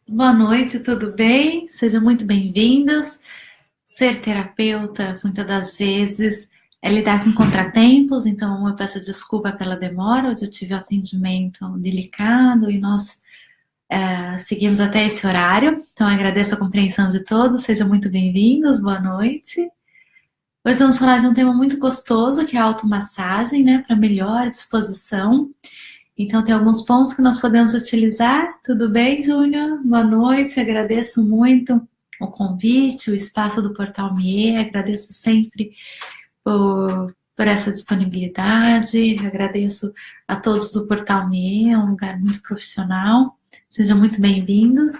Boa noite, tudo bem? Sejam muito bem-vindos. Ser terapeuta, muitas das vezes, é lidar com contratempos, então eu peço desculpa pela demora. Hoje eu tive um atendimento delicado e nós seguimos até esse horário, então agradeço a compreensão de todos. Sejam muito bem-vindos, boa noite. Hoje vamos falar de um tema muito gostoso, que é a automassagem, né, para melhor disposição. Então, tem alguns pontos que nós podemos utilizar. Tudo bem, Júnior? Boa noite, agradeço muito o convite, o espaço do Portal MIE, agradeço sempre por essa disponibilidade, agradeço a todos do Portal MIE, é um lugar muito profissional, sejam muito bem-vindos.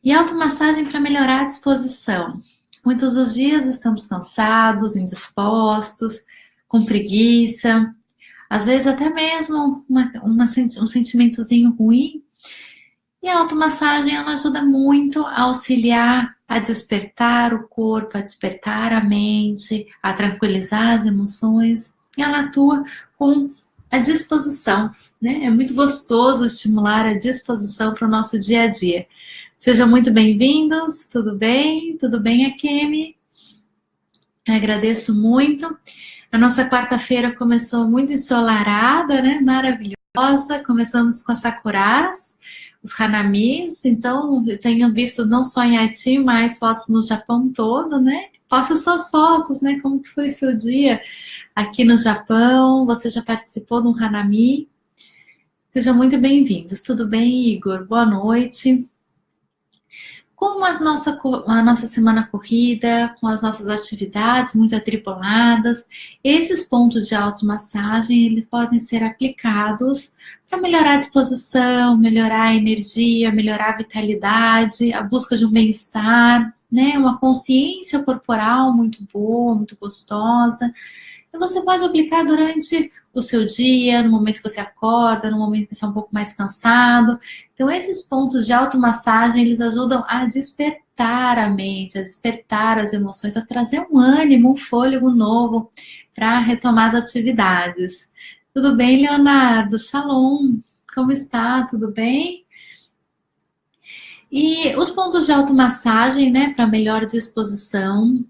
E automassagem para melhorar a disposição. Muitos dos dias estamos cansados, indispostos, com preguiça, às vezes até mesmo um sentimentozinho ruim. E a automassagem ela ajuda muito a auxiliar a despertar o corpo, a despertar a mente, a tranquilizar as emoções. E ela atua com a disposição, né? É muito gostoso estimular a disposição para o nosso dia a dia. Sejam muito bem-vindos, tudo bem? Tudo bem, Akemi? Agradeço muito. A nossa quarta-feira começou muito ensolarada, né? Maravilhosa. Começamos com as sakuras, os hanamis. Então, eu tenho visto não só em Haiti, mas fotos no Japão todo, né? Poste suas fotos, né? Como que foi o seu dia aqui no Japão? Você já participou de um hanami? Sejam muito bem-vindos. Tudo bem, Igor? Boa noite. Com a nossa semana corrida, com as nossas atividades muito atribuladas, esses pontos de automassagem eles podem ser aplicados para melhorar a disposição, melhorar a energia, melhorar a vitalidade, a busca de um bem-estar, né? Uma consciência corporal muito boa, muito gostosa. E você pode aplicar durante o seu dia, no momento que você acorda, no momento que você está um pouco mais cansado. Então, esses pontos de automassagem, eles ajudam a despertar a mente, a despertar as emoções, a trazer um ânimo, um fôlego novo para retomar as atividades. Tudo bem, Leonardo? Shalom. Como está? Tudo bem? E os pontos de automassagem, né, para melhor disposição,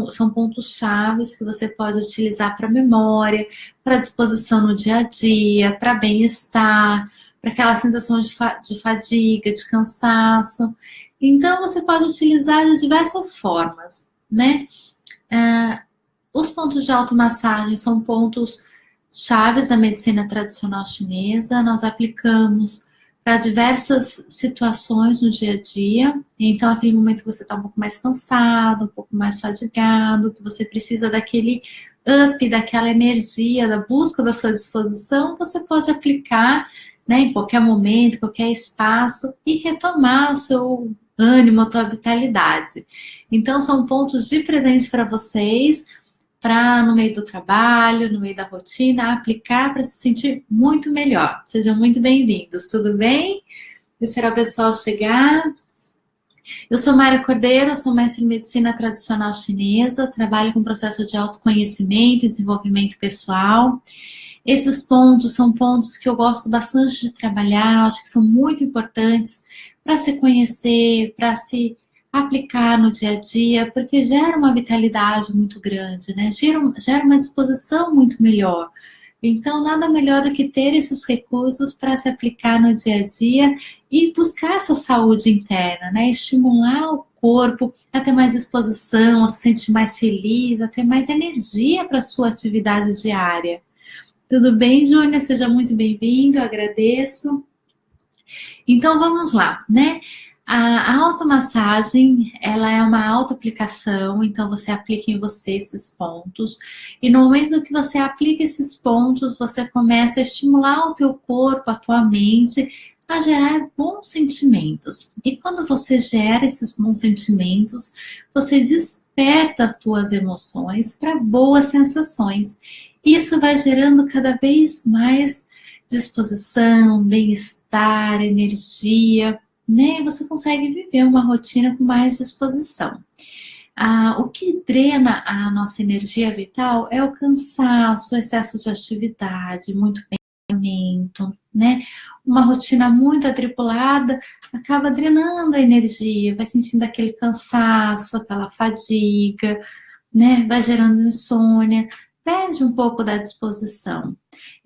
são pontos chaves que você pode utilizar para memória, para disposição no dia a dia, para bem-estar, para aquela sensação de fadiga, de cansaço. Então, você pode utilizar de diversas formas, né? Os pontos de automassagem são pontos chaves da medicina tradicional chinesa. Nós aplicamos para diversas situações no dia a dia. Então, aquele momento que você está um pouco mais cansado, um pouco mais fadigado, que você precisa daquele up, daquela energia, da busca da sua disposição, você pode aplicar, né, em qualquer momento, qualquer espaço e retomar o seu ânimo, a sua vitalidade. Então, são pontos de presente para vocês, para no meio do trabalho, no meio da rotina, aplicar para se sentir muito melhor. Sejam muito bem-vindos, tudo bem? Vou esperar o pessoal chegar. Eu sou Mara Cordeiro, sou mestre em medicina tradicional chinesa, trabalho com processo de autoconhecimento e desenvolvimento pessoal. Esses pontos são pontos que eu gosto bastante de trabalhar, acho que são muito importantes para se conhecer, para se aplicar no dia a dia, porque gera uma vitalidade muito grande, né? Gera uma disposição muito melhor. Então, nada melhor do que ter esses recursos para se aplicar no dia a dia e buscar essa saúde interna, né? Estimular o corpo a ter mais disposição, a se sentir mais feliz, a ter mais energia para a sua atividade diária. Tudo bem, Júnior? Seja muito bem-vindo, eu agradeço. Então, vamos lá, né? A automassagem, ela é uma autoaplicação, então você aplica em você esses pontos, e no momento que você aplica esses pontos, você começa a estimular o teu corpo, a tua mente, a gerar bons sentimentos. E quando você gera esses bons sentimentos, você desperta as tuas emoções para boas sensações. Isso vai gerando cada vez mais disposição, bem-estar, energia, né? Você consegue viver uma rotina com mais disposição. O que drena a nossa energia vital é o cansaço, o excesso de atividade, muito pensamento, cansalamento, né? Uma rotina muito atribulada acaba drenando a energia, vai sentindo aquele cansaço, aquela fadiga, né? Vai gerando insônia, perde um pouco da disposição.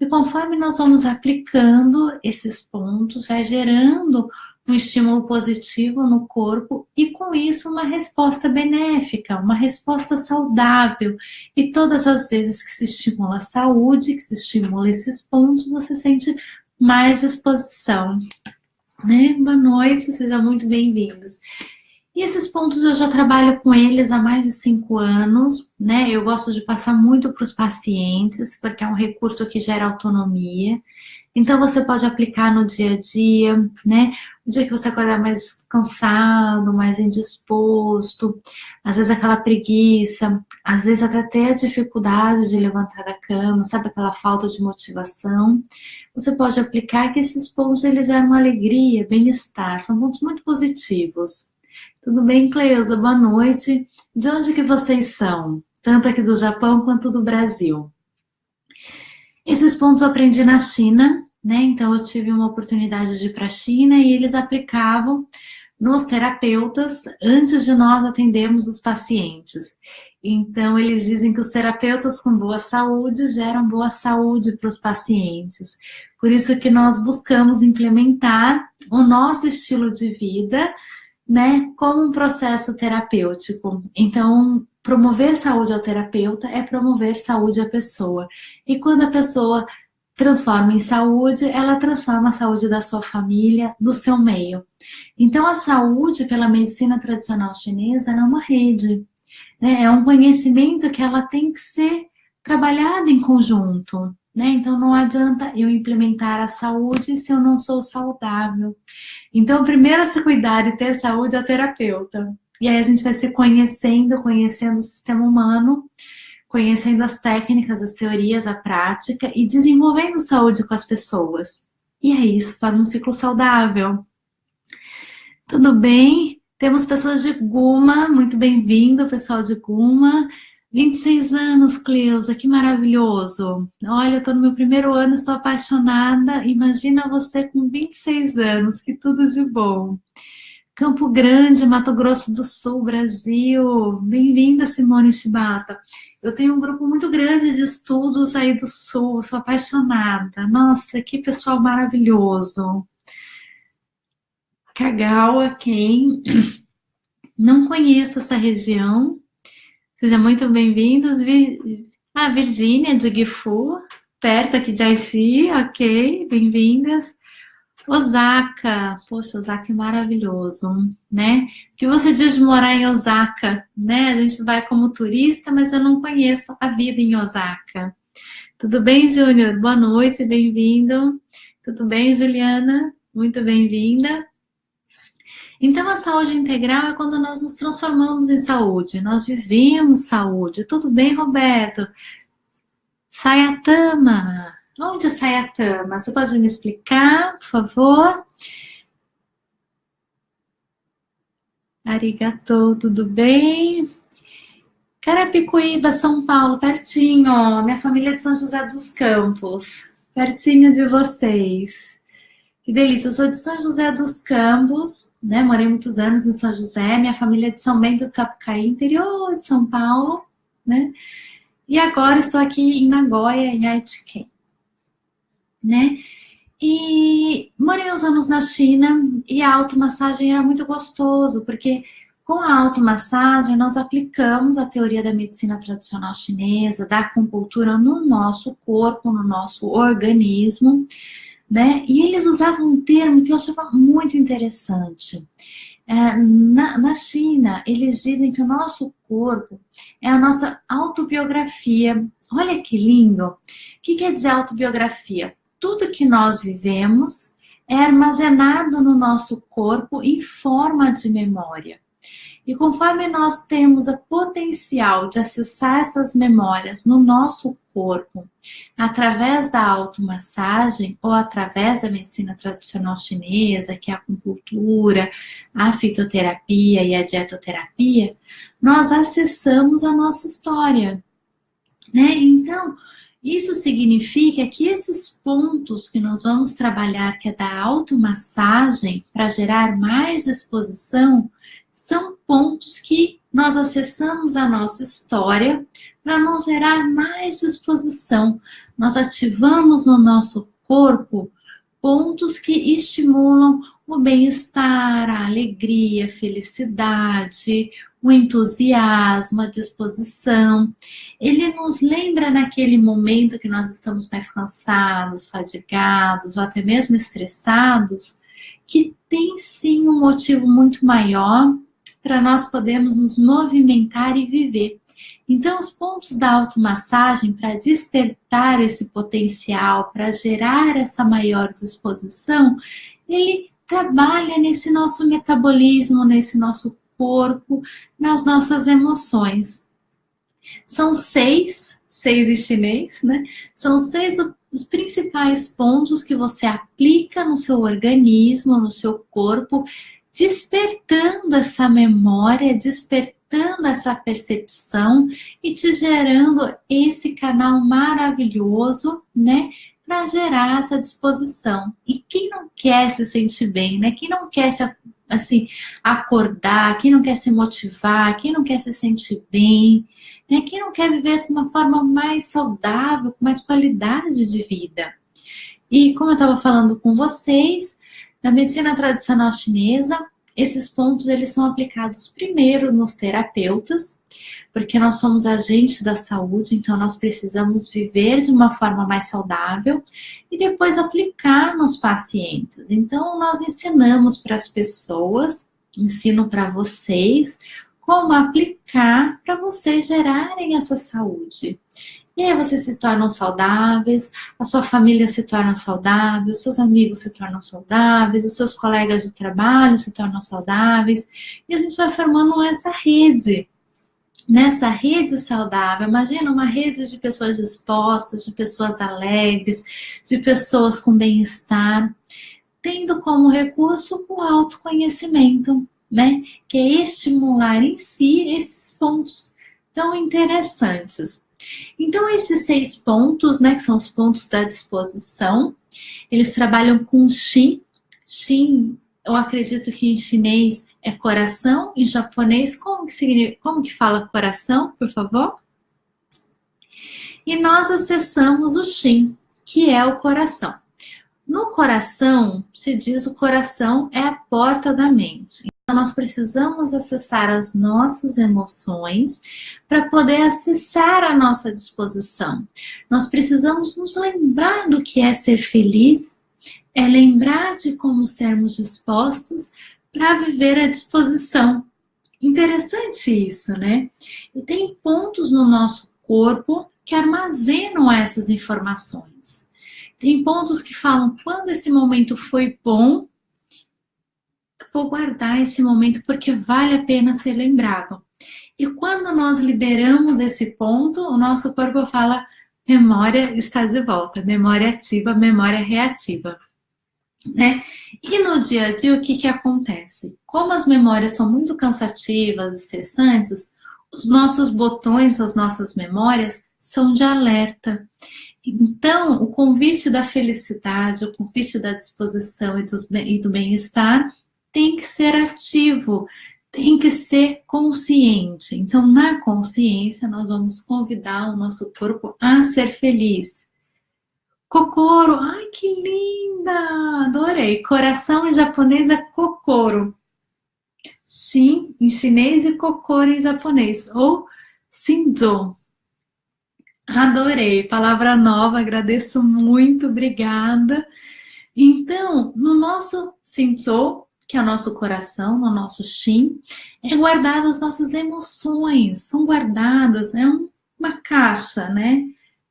E conforme nós vamos aplicando esses pontos, vai gerando um estímulo positivo no corpo e com isso uma resposta benéfica, uma resposta saudável. E todas as vezes que se estimula a saúde, que se estimula esses pontos, você sente mais disposição. Né? Boa noite, sejam muito bem-vindos. E esses pontos eu já trabalho com eles há mais de 5 anos, né? Eu gosto de passar muito para os pacientes, porque é um recurso que gera autonomia. Então você pode aplicar no dia a dia, né? O dia que você acordar mais cansado, mais indisposto, às vezes aquela preguiça, às vezes até ter a dificuldade de levantar da cama, sabe aquela falta de motivação. Você pode aplicar que esses pontos eles geram alegria, bem-estar, são pontos muito positivos. Tudo bem, Cleusa? Boa noite. De onde que vocês são? Tanto aqui do Japão quanto do Brasil. Esses pontos eu aprendi na China, né? Então eu tive uma oportunidade de ir para a China e eles aplicavam nos terapeutas antes de nós atendermos os pacientes. Então eles dizem que os terapeutas com boa saúde geram boa saúde para os pacientes. Por isso que nós buscamos implementar o nosso estilo de vida, né, como um processo terapêutico. Então, promover saúde ao terapeuta é promover saúde à pessoa. E quando a pessoa transforma em saúde, ela transforma a saúde da sua família, do seu meio. Então, a saúde, pela medicina tradicional chinesa, é uma rede, né? É um conhecimento que ela tem que ser trabalhado em conjunto. Né? Então, não adianta eu implementar a saúde se eu não sou saudável. Então, primeiro a se cuidar e ter saúde é o terapeuta. E aí a gente vai se conhecendo o sistema humano, conhecendo as técnicas, as teorias, a prática e desenvolvendo saúde com as pessoas. E é isso, forma um ciclo saudável. Tudo bem? Temos pessoas de Guma, muito bem-vindo, pessoal de Guma. 26 anos, Cleusa, que maravilhoso. Olha, eu estou no meu primeiro ano, estou apaixonada. Imagina você com 26 anos, que tudo de bom. Campo Grande, Mato Grosso do Sul, Brasil. Bem-vinda, Simone Shibata. Eu tenho um grupo muito grande de estudos aí do Sul, sou apaixonada. Nossa, que pessoal maravilhoso. Kagawa, quem não conheço essa região. Sejam muito bem-vindos. A Virgínia de Gifu, perto aqui de Aichi, ok, bem-vindas. Osaka, poxa, Osaka é maravilhoso, né? O que você diz de morar em Osaka, né? A gente vai como turista, mas eu não conheço a vida em Osaka. Tudo bem, Júnior? Boa noite, bem-vindo. Tudo bem, Juliana? Muito bem-vinda. Então, a saúde integral é quando nós nos transformamos em saúde, nós vivemos saúde. Tudo bem, Roberto? Sayatama. Onde é Sayatama? Você pode me explicar, por favor? Arigatou, tudo bem? Carapicuíba, São Paulo, pertinho. Minha família é de São José dos Campos, pertinho de vocês. Que delícia, eu sou de São José dos Campos, né? Morei muitos anos em São José, minha família é de São Bento de Sapucaí, interior de São Paulo, né? E agora estou aqui em Nagoya, em Aichi-ken, né? E morei uns anos na China e a automassagem era muito gostoso, porque com a automassagem nós aplicamos a teoria da medicina tradicional chinesa, da acupuntura no nosso corpo, no nosso organismo, né? E eles usavam um termo que eu achava muito interessante. Na China, eles dizem que o nosso corpo é a nossa autobiografia. Olha que lindo! O que quer dizer autobiografia? Tudo que nós vivemos é armazenado no nosso corpo em forma de memória. E conforme nós temos o potencial de acessar essas memórias no nosso corpo, através da automassagem ou através da medicina tradicional chinesa, que é a acupuntura, a fitoterapia e a dietoterapia, nós acessamos a nossa história, né? Então, Isso significa que esses pontos que nós vamos trabalhar, que é da automassagem, para gerar mais disposição, são pontos que nós acessamos a nossa história para nos gerar mais disposição. Nós ativamos no nosso corpo pontos que estimulam o bem-estar, a alegria, a felicidade, o entusiasmo, a disposição. Ele nos lembra naquele momento que nós estamos mais cansados, fadigados ou até mesmo estressados, que tem sim um motivo muito maior para nós podermos nos movimentar e viver. Então, os pontos da automassagem, para despertar esse potencial, para gerar essa maior disposição, ele trabalha nesse nosso metabolismo, nesse nosso corpo, nas nossas emoções. São seis em chinês, né? São seis os principais pontos que você aplica no seu organismo, no seu corpo, despertando essa memória, despertando essa percepção e te gerando esse canal maravilhoso, né? Para gerar essa disposição. E quem não quer se sentir bem, né? Quem não quer se assim, acordar, quem não quer se motivar, quem não quer se sentir bem, né? Quem não quer viver de uma forma mais saudável, com mais qualidade de vida. E como eu estava falando com vocês, na medicina tradicional chinesa, esses pontos eles são aplicados primeiro nos terapeutas, porque nós somos agentes da saúde, então nós precisamos viver de uma forma mais saudável e depois aplicar nos pacientes. Então nós ensinamos para as pessoas, ensino para vocês como aplicar para vocês gerarem essa saúde. E aí vocês se tornam saudáveis, a sua família se torna saudável, os seus amigos se tornam saudáveis, os seus colegas de trabalho se tornam saudáveis, e a gente vai formando essa rede. Nessa rede saudável, imagina uma rede de pessoas dispostas, de pessoas alegres, de pessoas com bem-estar, tendo como recurso o autoconhecimento, né? Que é estimular em si esses pontos tão interessantes. Então, esses 6 pontos, né, que são os pontos da disposição, eles trabalham com Shin. Shin, eu acredito que em chinês é coração, em japonês, como que fala coração, por favor? E nós acessamos o Shin, que é o coração. No coração, se diz o coração é a porta da mente. Então, nós precisamos acessar as nossas emoções para poder acessar a nossa disposição. Nós precisamos nos lembrar do que é ser feliz, é lembrar de como sermos dispostos para viver a disposição. Interessante isso, né? E tem pontos no nosso corpo que armazenam essas informações. Tem pontos que falam quando esse momento foi bom, vou guardar esse momento porque vale a pena ser lembrado. E quando nós liberamos esse ponto, o nosso corpo fala, memória está de volta, memória ativa, memória reativa. Né? E no dia a dia, o que acontece? Como as memórias são muito cansativas, estressantes, os nossos botões, as nossas memórias, são de alerta. Então, o convite da felicidade, o convite da disposição e do bem-estar tem que ser ativo, tem que ser consciente. Então, na consciência, nós vamos convidar o nosso corpo a ser feliz. Kokoro, ai que linda! Adorei. Coração em japonês é kokoro. Shin em chinês e kokoro em japonês. Ou shinjo. Adorei. Palavra nova, agradeço muito, obrigada. Então, no nosso shinjo, que é o nosso coração, no nosso Shin, é guardadas as nossas emoções. São guardadas, é uma caixa, né?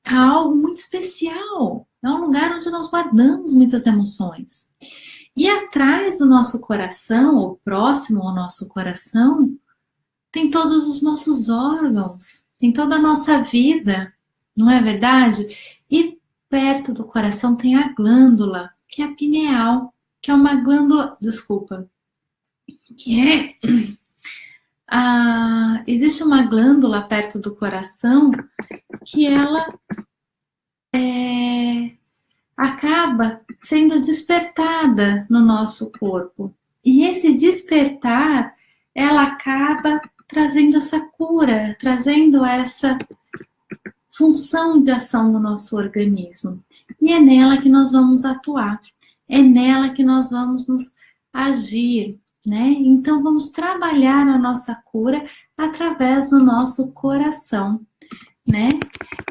É algo muito especial. É um lugar onde nós guardamos muitas emoções. E atrás do nosso coração, ou próximo ao nosso coração, tem todos os nossos órgãos, tem toda a nossa vida, não é verdade? E perto do coração tem a glândula, que é a pineal, que é uma glândula, existe uma glândula perto do coração que ela acaba sendo despertada no nosso corpo. E esse despertar, ela acaba trazendo essa cura, trazendo essa função de ação no nosso organismo. E é nela que nós vamos atuar, é nela que nós vamos nos agir, né? Então vamos trabalhar a nossa cura através do nosso coração, né?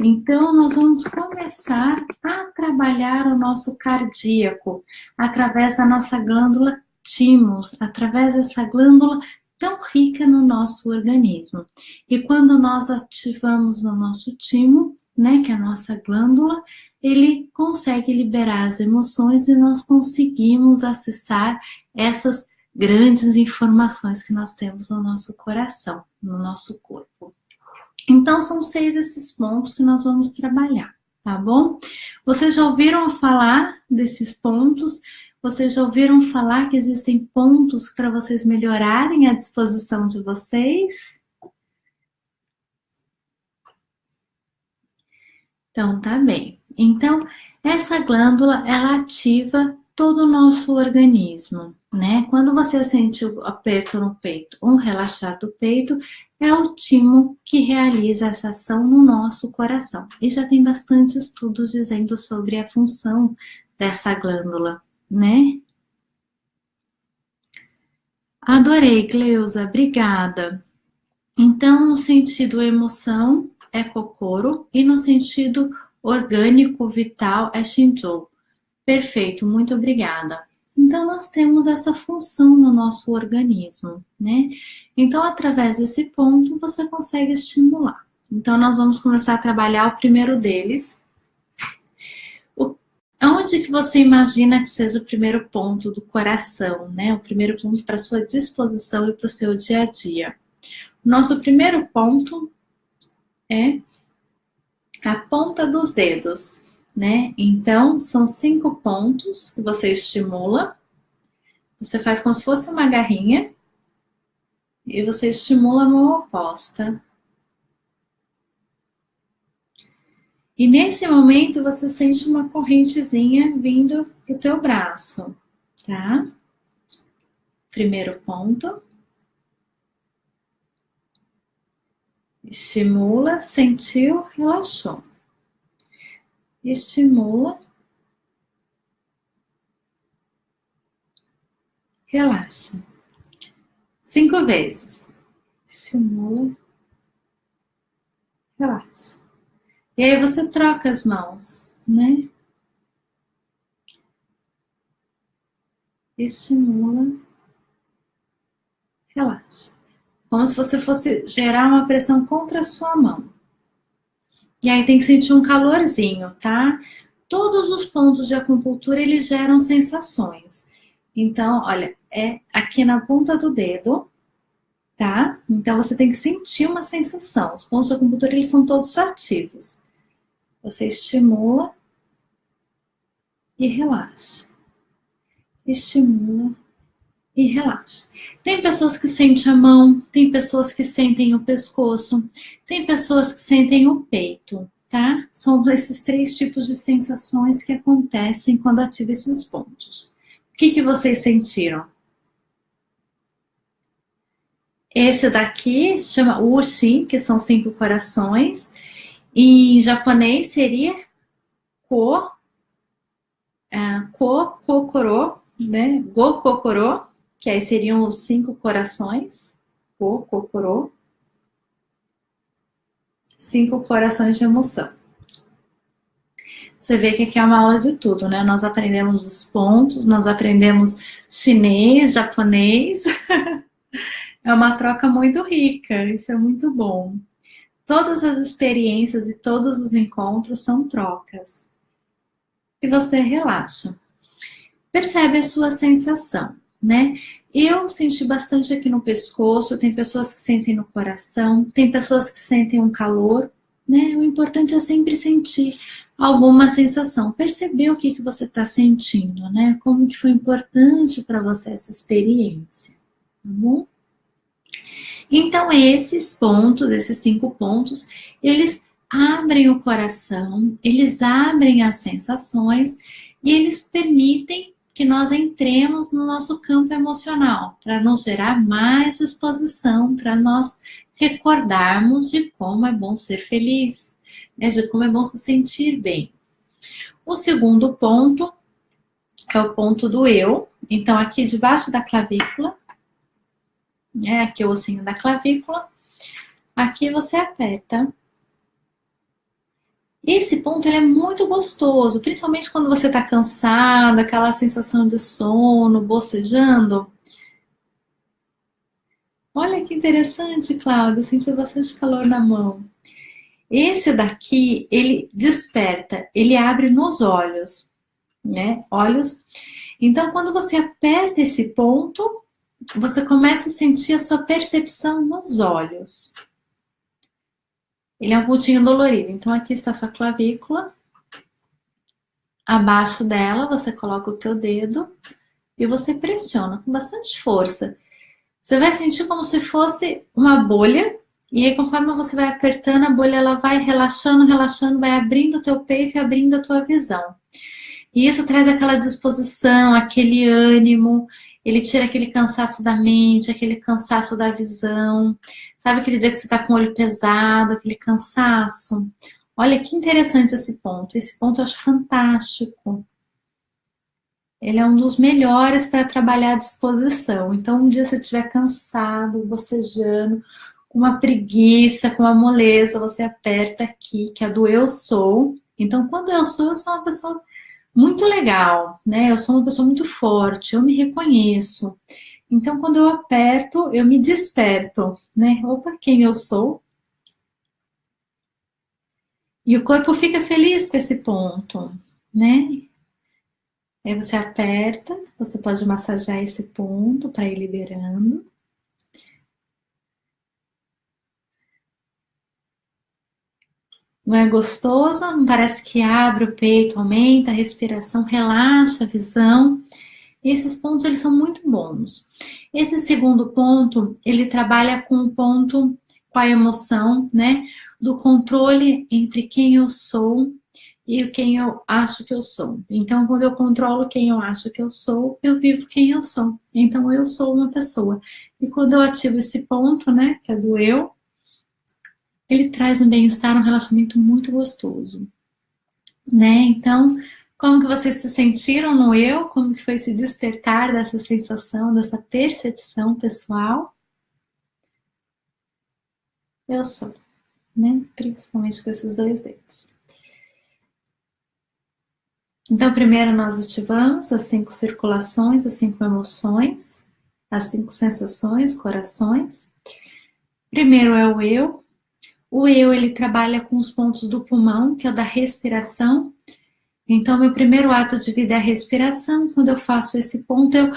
Então nós vamos começar a trabalhar o nosso cardíaco através da nossa glândula thymus, através dessa glândula tão rica no nosso organismo. E quando nós ativamos o nosso timo, né, que é a nossa glândula, ele consegue liberar as emoções e nós conseguimos acessar essas grandes informações que nós temos no nosso coração, no nosso corpo. Então, são 6 esses pontos que nós vamos trabalhar, tá bom? Vocês já ouviram falar desses pontos? Vocês já ouviram falar que existem pontos para vocês melhorarem a disposição de vocês? Então, tá bem. Então, essa glândula, ela ativa todo o nosso organismo, né? Quando você sente o aperto no peito, um relaxar do peito, é o timo que realiza essa ação no nosso coração. E já tem bastante estudos dizendo sobre a função dessa glândula, né? Adorei, Cleusa, obrigada. Então, no sentido emoção, é Kokoro, e no sentido orgânico, vital, é Shinto. Perfeito, muito obrigada. Então, nós temos essa função no nosso organismo, né? Então, através desse ponto, você consegue estimular. Então, nós vamos começar a trabalhar o primeiro deles. Onde que você imagina que seja o primeiro ponto do coração, né? O primeiro ponto para a sua disposição e para o seu dia a dia. Nosso primeiro ponto é a ponta dos dedos, né? Então, são 5 pontos que você estimula. Você faz como se fosse uma garrinha e você estimula a mão oposta. E nesse momento você sente uma correntezinha vindo pro teu braço, tá? Primeiro ponto. Estimula, sentiu, relaxou. Estimula, relaxa. 5 vezes. Estimula, relaxa. E aí você troca as mãos, né? Estimula, relaxa. Como se você fosse gerar uma pressão contra a sua mão. E aí tem que sentir um calorzinho, tá? Todos os pontos de acupuntura, eles geram sensações. Então, olha, é aqui na ponta do dedo, tá? Então você tem que sentir uma sensação. Os pontos de acupuntura, eles são todos ativos. Você estimula e relaxa. Estimula e relaxa. Tem pessoas que sentem a mão, tem pessoas que sentem o pescoço, tem pessoas que sentem o peito, tá? São esses 3 tipos de sensações que acontecem quando ativa esses pontos. O que vocês sentiram? Esse daqui chama Ushi, que são 5 corações. Em japonês seria Kokoro, né? Go-Kokoro, que aí seriam os 5 corações. Kokoro. 5 corações de emoção. Você vê que aqui é uma aula de tudo, né? Nós aprendemos os pontos, nós aprendemos chinês, japonês. É uma troca muito rica, isso é muito bom. Todas as experiências e todos os encontros são trocas. E você relaxa. Percebe a sua sensação, né? Eu senti bastante aqui no pescoço, tem pessoas que sentem no coração, tem pessoas que sentem um calor, né? O importante é sempre sentir alguma sensação, perceber o que você está sentindo, né? Como que foi importante para você essa experiência, tá bom? Então, esses pontos, esses 5 pontos, eles abrem o coração, eles abrem as sensações e eles permitem que nós entremos no nosso campo emocional, para nos gerar mais disposição, para nós recordarmos de como é bom ser feliz, né, de como é bom se sentir bem. O segundo ponto é o ponto do eu. Então, aqui debaixo da clavícula, aqui o ossinho da clavícula, aqui você aperta. Esse ponto ele é muito gostoso, principalmente quando você está cansado, aquela sensação de sono, bocejando. Olha que interessante, Cláudia, sentiu bastante calor na mão. Esse daqui, ele desperta, ele abre nos olhos, né? Olhos. Então, quando você aperta esse ponto, você começa a sentir a sua percepção nos olhos. Ele é um pontinho dolorido. Então, aqui está a sua clavícula. Abaixo dela, você coloca o teu dedo e você pressiona com bastante força. Você vai sentir como se fosse uma bolha. E aí, conforme você vai apertando, a bolha ela vai relaxando, relaxando, vai abrindo o teu peito e abrindo a tua visão. E isso traz aquela disposição, aquele ânimo, ele tira aquele cansaço da mente, aquele cansaço da visão. Sabe aquele dia que você está com o olho pesado, aquele cansaço? Olha que interessante esse ponto. Esse ponto eu acho fantástico. Ele é um dos melhores para trabalhar a disposição. Então, um dia você estiver cansado, bocejando, com uma preguiça, com uma moleza, você aperta aqui, que é do eu sou. Então, quando eu sou uma pessoa muito legal, né? Eu sou uma pessoa muito forte, eu me reconheço. Então, quando eu aperto, eu me desperto, né? Opa, quem eu sou? E o corpo fica feliz com esse ponto, né? Aí você aperta, você pode massagear esse ponto para ir liberando. Não é gostoso? Não parece que abre o peito, aumenta a respiração, relaxa a visão. Esses pontos, eles são muito bons. Esse segundo ponto, ele trabalha com o ponto, com a emoção, né? Do controle entre quem eu sou e quem eu acho que eu sou. Então, quando eu controlo quem eu acho que eu sou, eu vivo quem eu sou. Então, eu sou uma pessoa. E quando eu ativo esse ponto, né, que é do eu, ele traz um bem-estar, um relaxamento muito gostoso, né? Então, como que vocês se sentiram no eu? Como que foi se despertar dessa sensação, dessa percepção pessoal? Eu sou, né? Principalmente com esses dois dedos. Então, primeiro nós ativamos as 5 circulações, as 5 emoções, as 5 sensações, corações. Primeiro é o eu. O eu, ele trabalha com os pontos do pulmão, que é o da respiração. Então, meu primeiro ato de vida é a respiração. Quando eu faço esse ponto, eu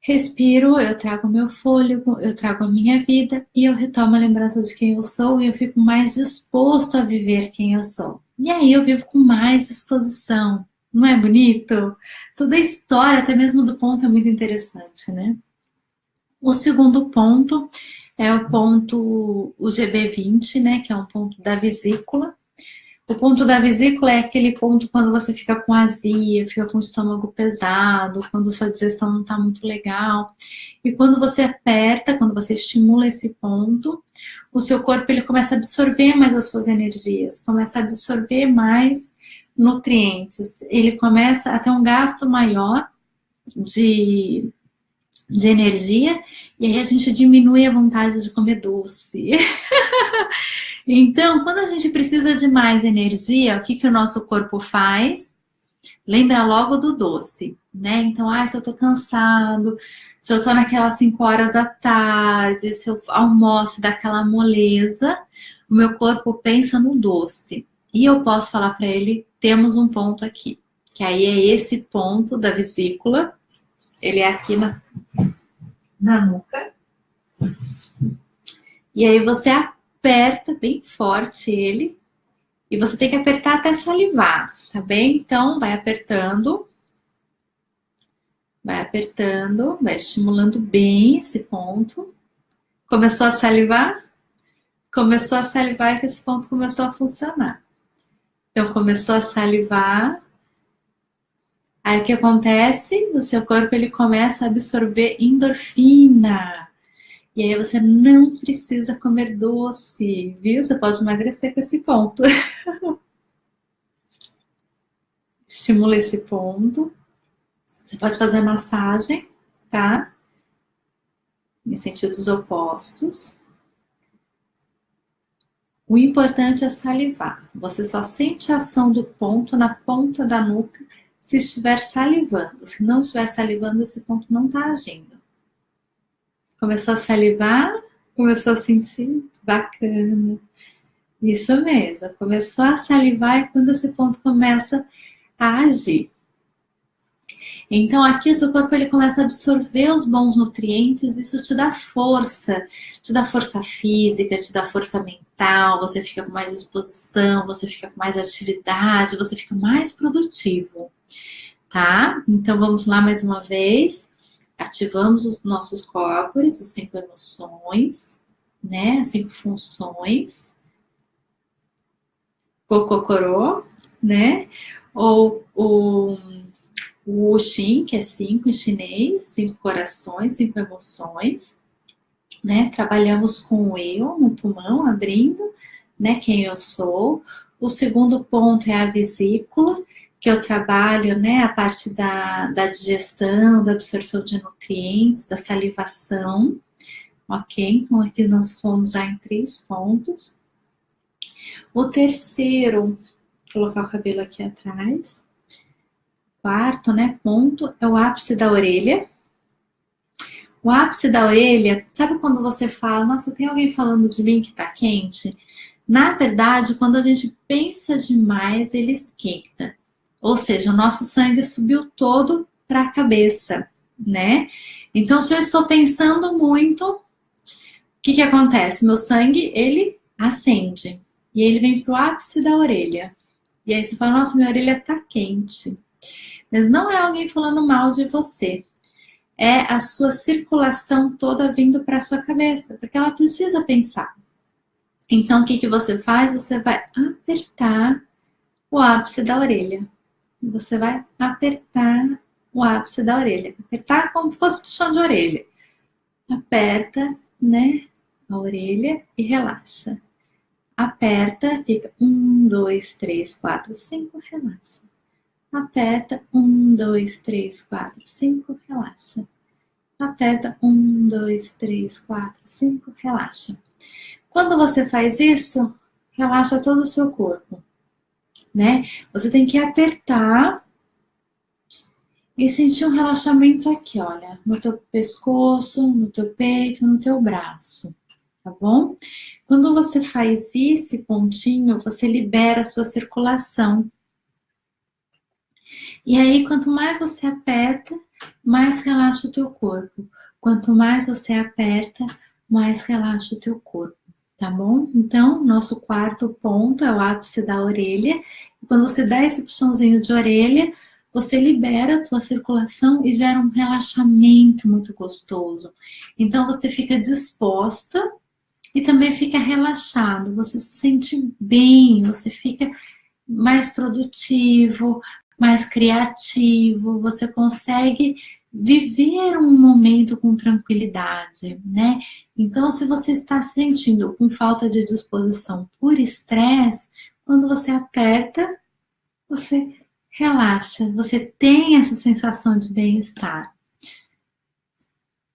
respiro, eu trago meu fôlego, eu trago a minha vida e eu retomo a lembrança de quem eu sou e eu fico mais disposto a viver quem eu sou. E aí eu vivo com mais disposição. Não é bonito? Toda a história, até mesmo do ponto, é muito interessante, né? O segundo ponto é o ponto, o GB20, né? Que é um ponto da vesícula. O ponto da vesícula é aquele ponto quando você fica com azia, fica com o estômago pesado, quando a sua digestão não está muito legal. E quando você aperta, quando você estimula esse ponto, o seu corpo ele começa a absorver mais as suas energias, começa a absorver mais nutrientes. Ele começa a ter um gasto maior de energia, e aí a gente diminui a vontade de comer doce. Então, quando a gente precisa de mais energia, o que que o nosso corpo faz? Lembra logo do doce, né? Então, se eu tô cansado, se eu tô naquelas 5 horas da tarde, se eu almoço daquela moleza, o meu corpo pensa no doce. E eu posso falar para ele, temos um ponto aqui, que aí é esse ponto da vesícula, ele é aqui na nuca. E aí você aperta bem forte ele. E você tem que apertar até salivar, tá bem? Então, vai apertando, vai estimulando bem esse ponto. Começou a salivar? Começou a salivar que esse ponto começou a funcionar. Então, começou a salivar. Aí, o que acontece? O seu corpo ele começa a absorver endorfina. E aí, você não precisa comer doce, viu? Você pode emagrecer com esse ponto. Estimula esse ponto. Você pode fazer massagem, tá? Em sentidos opostos. O importante é salivar. Você só sente a ação do ponto na ponta da nuca se estiver salivando. Se não estiver salivando, esse ponto não está agindo. Começou a salivar? Começou a sentir? Bacana. Isso mesmo. Começou a salivar é quando esse ponto começa a agir. Então aqui o seu corpo ele começa a absorver os bons nutrientes, isso te dá força física, te dá força mental, você fica com mais disposição, você fica com mais atividade, você fica mais produtivo, tá? Então vamos lá mais uma vez, ativamos os nossos corpos, as 5 emoções, né? As 5 funções, Kokokorô, né? Ou o Wushin, que é 5 em chinês, 5 corações, 5 emoções, né? Trabalhamos com o eu no pulmão, abrindo, né? Quem eu sou. O segundo ponto é a vesícula, que eu trabalho, né? A parte da digestão, da absorção de nutrientes, da salivação, ok? Então aqui nós fomos em 3 pontos. O terceiro, vou colocar o cabelo aqui atrás. Quarto, né, ponto é o ápice da orelha. O ápice da orelha, sabe quando você fala, nossa, tem alguém falando de mim que tá quente? Na verdade, quando a gente pensa demais, ele esquenta. Ou seja, o nosso sangue subiu todo para a cabeça, né? Então, se eu estou pensando muito, o que acontece? Meu sangue, ele acende. E ele vem pro ápice da orelha. E aí você fala, nossa, minha orelha tá quente. Mas não é alguém falando mal de você. É a sua circulação toda vindo para a sua cabeça, porque ela precisa pensar. Então, o que você faz? Você vai apertar o ápice da orelha. Você vai apertar o ápice da orelha. Apertar como se fosse puxão de orelha. Aperta, né, a orelha e relaxa. Aperta, fica 1, 2, 3, 4, 5, relaxa. Aperta, 1, 2, 3, 4, 5, relaxa. Aperta, 1, 2, 3, 4, 5, relaxa. Quando você faz isso, relaxa todo o seu corpo, né? Você tem que apertar e sentir um relaxamento aqui, olha, no teu pescoço, no teu peito, no teu braço, tá bom? Quando você faz esse pontinho, você libera a sua circulação. E aí, quanto mais você aperta, mais relaxa o teu corpo. Quanto mais você aperta, mais relaxa o teu corpo, tá bom? Então, nosso quarto ponto é o ápice da orelha. E quando você dá esse puxãozinho de orelha, você libera a tua circulação e gera um relaxamento muito gostoso. Então, você fica disposta e também fica relaxado. Você se sente bem, você fica mais produtivo, mais criativo, você consegue viver um momento com tranquilidade, né? Então, se você está se sentindo com falta de disposição por estresse, quando você aperta, você relaxa, você tem essa sensação de bem-estar.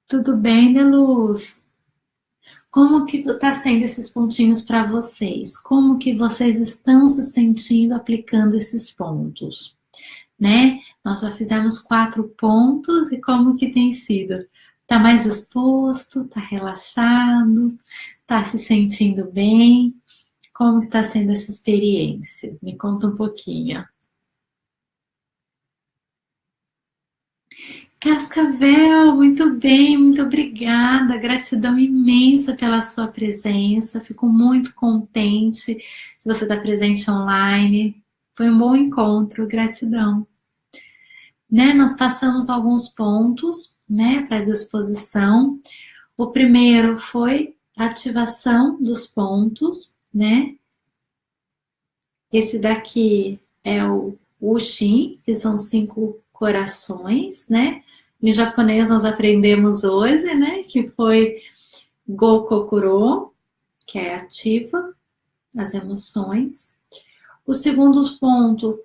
Tudo bem, né, Luz? Como que está sendo esses pontinhos para vocês? Como que vocês estão se sentindo aplicando esses pontos? Né? Nós já fizemos 4 pontos e como que tem sido? Tá mais disposto? Tá relaxado? Tá se sentindo bem? Como que tá sendo essa experiência? Me conta um pouquinho. Cascavel, muito bem, muito obrigada. Gratidão imensa pela sua presença. Fico muito contente de você estar presente online. Foi um bom encontro, gratidão. Né, nós passamos alguns pontos, né, para disposição. O primeiro foi ativação dos pontos, né? Esse daqui é o Wushin, que são 5 corações, né? Em japonês nós aprendemos hoje, né? Que foi Gokokuro, que é ativa as emoções. O segundo ponto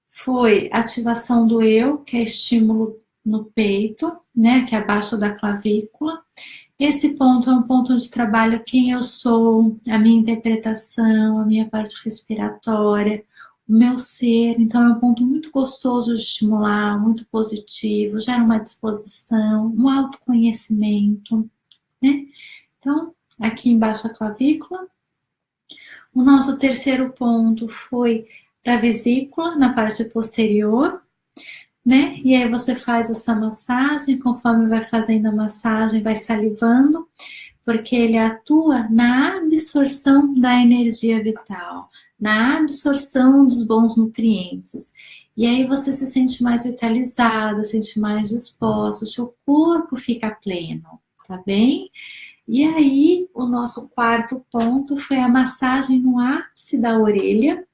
foi ativação do eu, que é estímulo no peito, né? Que é abaixo da clavícula. Esse ponto é um ponto de trabalho quem eu sou, a minha interpretação, a minha parte respiratória, o meu ser. Então é um ponto muito gostoso de estimular, muito positivo, gera uma disposição, um autoconhecimento, né? Então, aqui embaixo a clavícula. O nosso terceiro ponto foi para a vesícula, na parte posterior, né? E aí você faz essa massagem, conforme vai fazendo a massagem, vai salivando, porque ele atua na absorção da energia vital, na absorção dos bons nutrientes. E aí você se sente mais vitalizado, se sente mais disposto, o seu corpo fica pleno, tá bem? E aí, o nosso quarto ponto foi a massagem no ápice da orelha,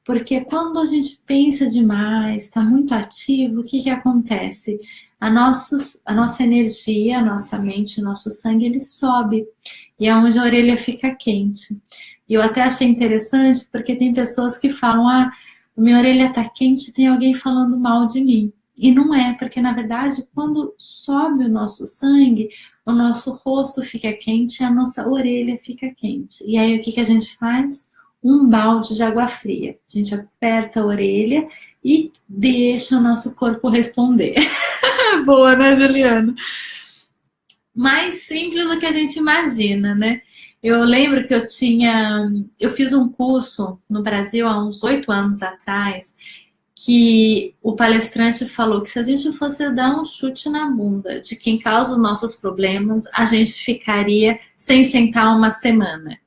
porque quando a gente pensa demais, está muito ativo, o que acontece? A nossa energia, a nossa mente, o nosso sangue, ele sobe, e é onde a orelha fica quente. E eu até achei interessante, porque tem pessoas que falam, minha orelha está quente, tem alguém falando mal de mim. E não é, porque na verdade, quando sobe o nosso sangue, o nosso rosto fica quente e a nossa orelha fica quente. E aí o que a gente faz? Um balde de água fria. A gente aperta a orelha e deixa o nosso corpo responder. Boa, né, Juliana? Mais simples do que a gente imagina, né? Eu lembro que eu fiz um curso no Brasil há uns 8 anos atrás, que o palestrante falou que se a gente fosse dar um chute na bunda de quem causa os nossos problemas, a gente ficaria sem sentar uma semana.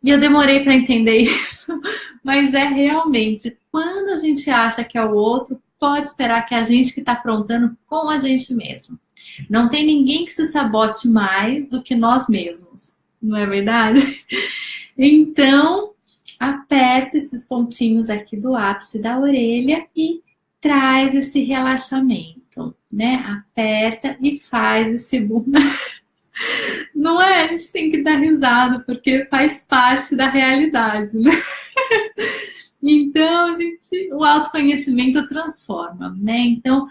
E eu demorei para entender isso, mas é realmente, quando a gente acha que é o outro, pode esperar que é a gente que está aprontando com a gente mesmo. Não tem ninguém que se sabote mais do que nós mesmos, não é verdade? Então, aperta esses pontinhos aqui do ápice da orelha e traz esse relaxamento, né? Aperta e faz esse boom. Não é? A gente tem que dar risada, porque faz parte da realidade, né? Então, o autoconhecimento transforma, né? Então,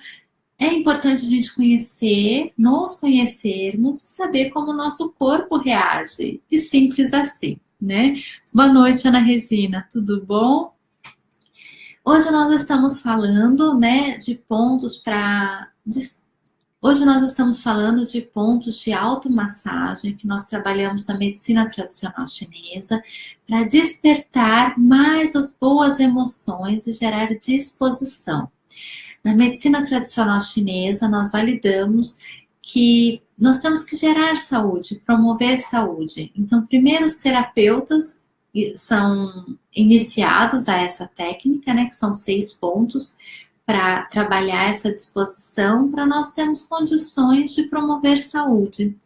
é importante a gente conhecer, nos conhecermos, saber como o nosso corpo reage. E simples assim, né? Boa noite, Ana Regina, tudo bom? Hoje nós estamos falando, né, de pontos para... Hoje nós estamos falando de pontos de automassagem que nós trabalhamos na medicina tradicional chinesa para despertar mais as boas emoções e gerar disposição. Na medicina tradicional chinesa, nós validamos que nós temos que gerar saúde, promover saúde. Então, primeiro os terapeutas são iniciados a essa técnica, né, que são 6 pontos, para trabalhar essa disposição, para nós termos condições de promover saúde.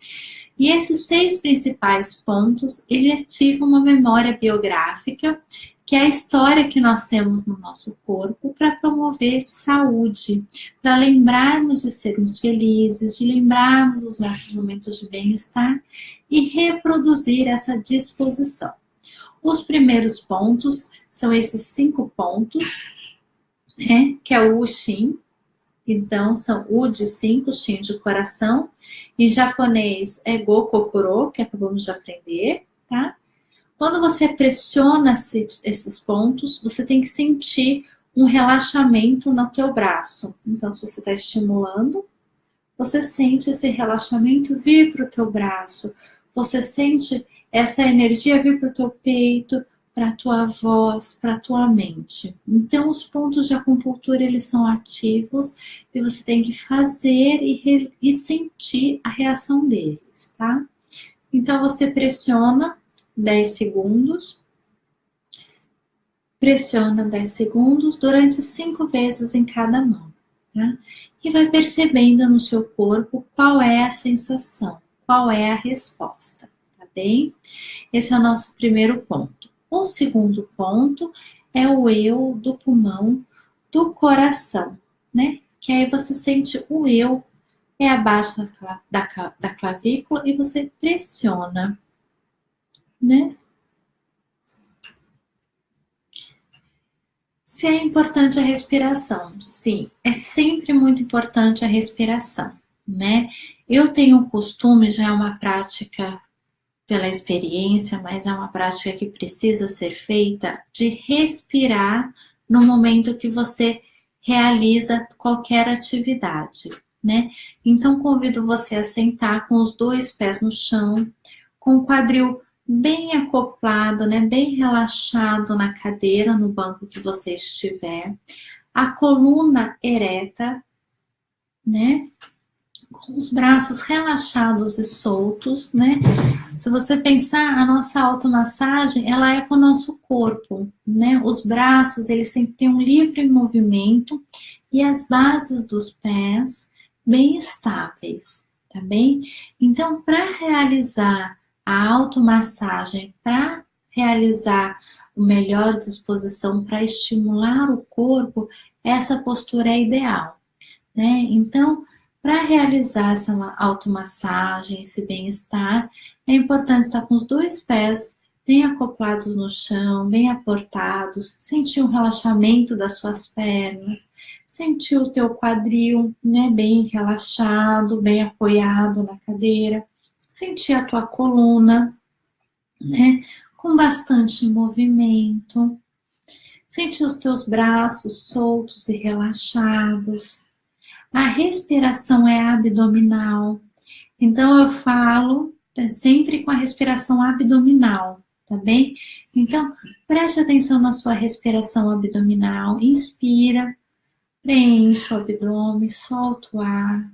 E esses 6 principais pontos, ele ativa uma memória biográfica, que é a história que nós temos no nosso corpo para promover saúde, para lembrarmos de sermos felizes, de lembrarmos os nossos momentos de bem-estar e reproduzir essa disposição. Os primeiros pontos são esses 5 pontos, né, que é o Wushin. Então, são U de 5, Shin de coração. Em japonês é Gokokuro, que acabamos de aprender, tá? Quando você pressiona esses pontos, você tem que sentir um relaxamento no teu braço. Então, se você está estimulando, você sente esse relaxamento vir para o teu braço. Você sente essa energia vir para o teu peito, para a tua voz, para a tua mente. Então, os pontos de acupuntura, eles são ativos e você tem que fazer e sentir a reação deles, tá? Então, você pressiona 10 segundos, pressiona 10 segundos durante 5 vezes em cada mão, tá? E vai percebendo no seu corpo qual é a sensação, qual é a resposta, tá bem? Esse é o nosso primeiro ponto. O segundo ponto é o eu do pulmão, do coração, né? Que aí você sente o eu é abaixo da clavícula e você pressiona, né? Se é importante a respiração, sim, é sempre muito importante a respiração, né? Eu tenho o costume, já é uma prática pela experiência, mas é uma prática que precisa ser feita, de respirar no momento que você realiza qualquer atividade, né? Então, convido você a sentar com os dois pés no chão, com o quadril bem acoplado, né? Bem relaxado na cadeira, no banco que você estiver, a coluna ereta, né? Com os braços relaxados e soltos, né? Se você pensar, a nossa automassagem, ela é com o nosso corpo, né? Os braços, eles têm que ter um livre movimento e as bases dos pés bem estáveis, tá bem? Então, para realizar a automassagem, para realizar a melhor disposição, para estimular o corpo, essa postura é ideal, né? Então, para realizar essa automassagem, esse bem-estar, é importante estar com os dois pés bem acoplados no chão, bem aportados, sentir um relaxamento das suas pernas, sentir o teu quadril, né, bem relaxado, bem apoiado na cadeira, sentir a tua coluna, né, com bastante movimento, sentir os teus braços soltos e relaxados. A respiração é abdominal, então eu falo sempre com a respiração abdominal, tá bem? Então, preste atenção na sua respiração abdominal, inspira, preenche o abdômen, solta o ar.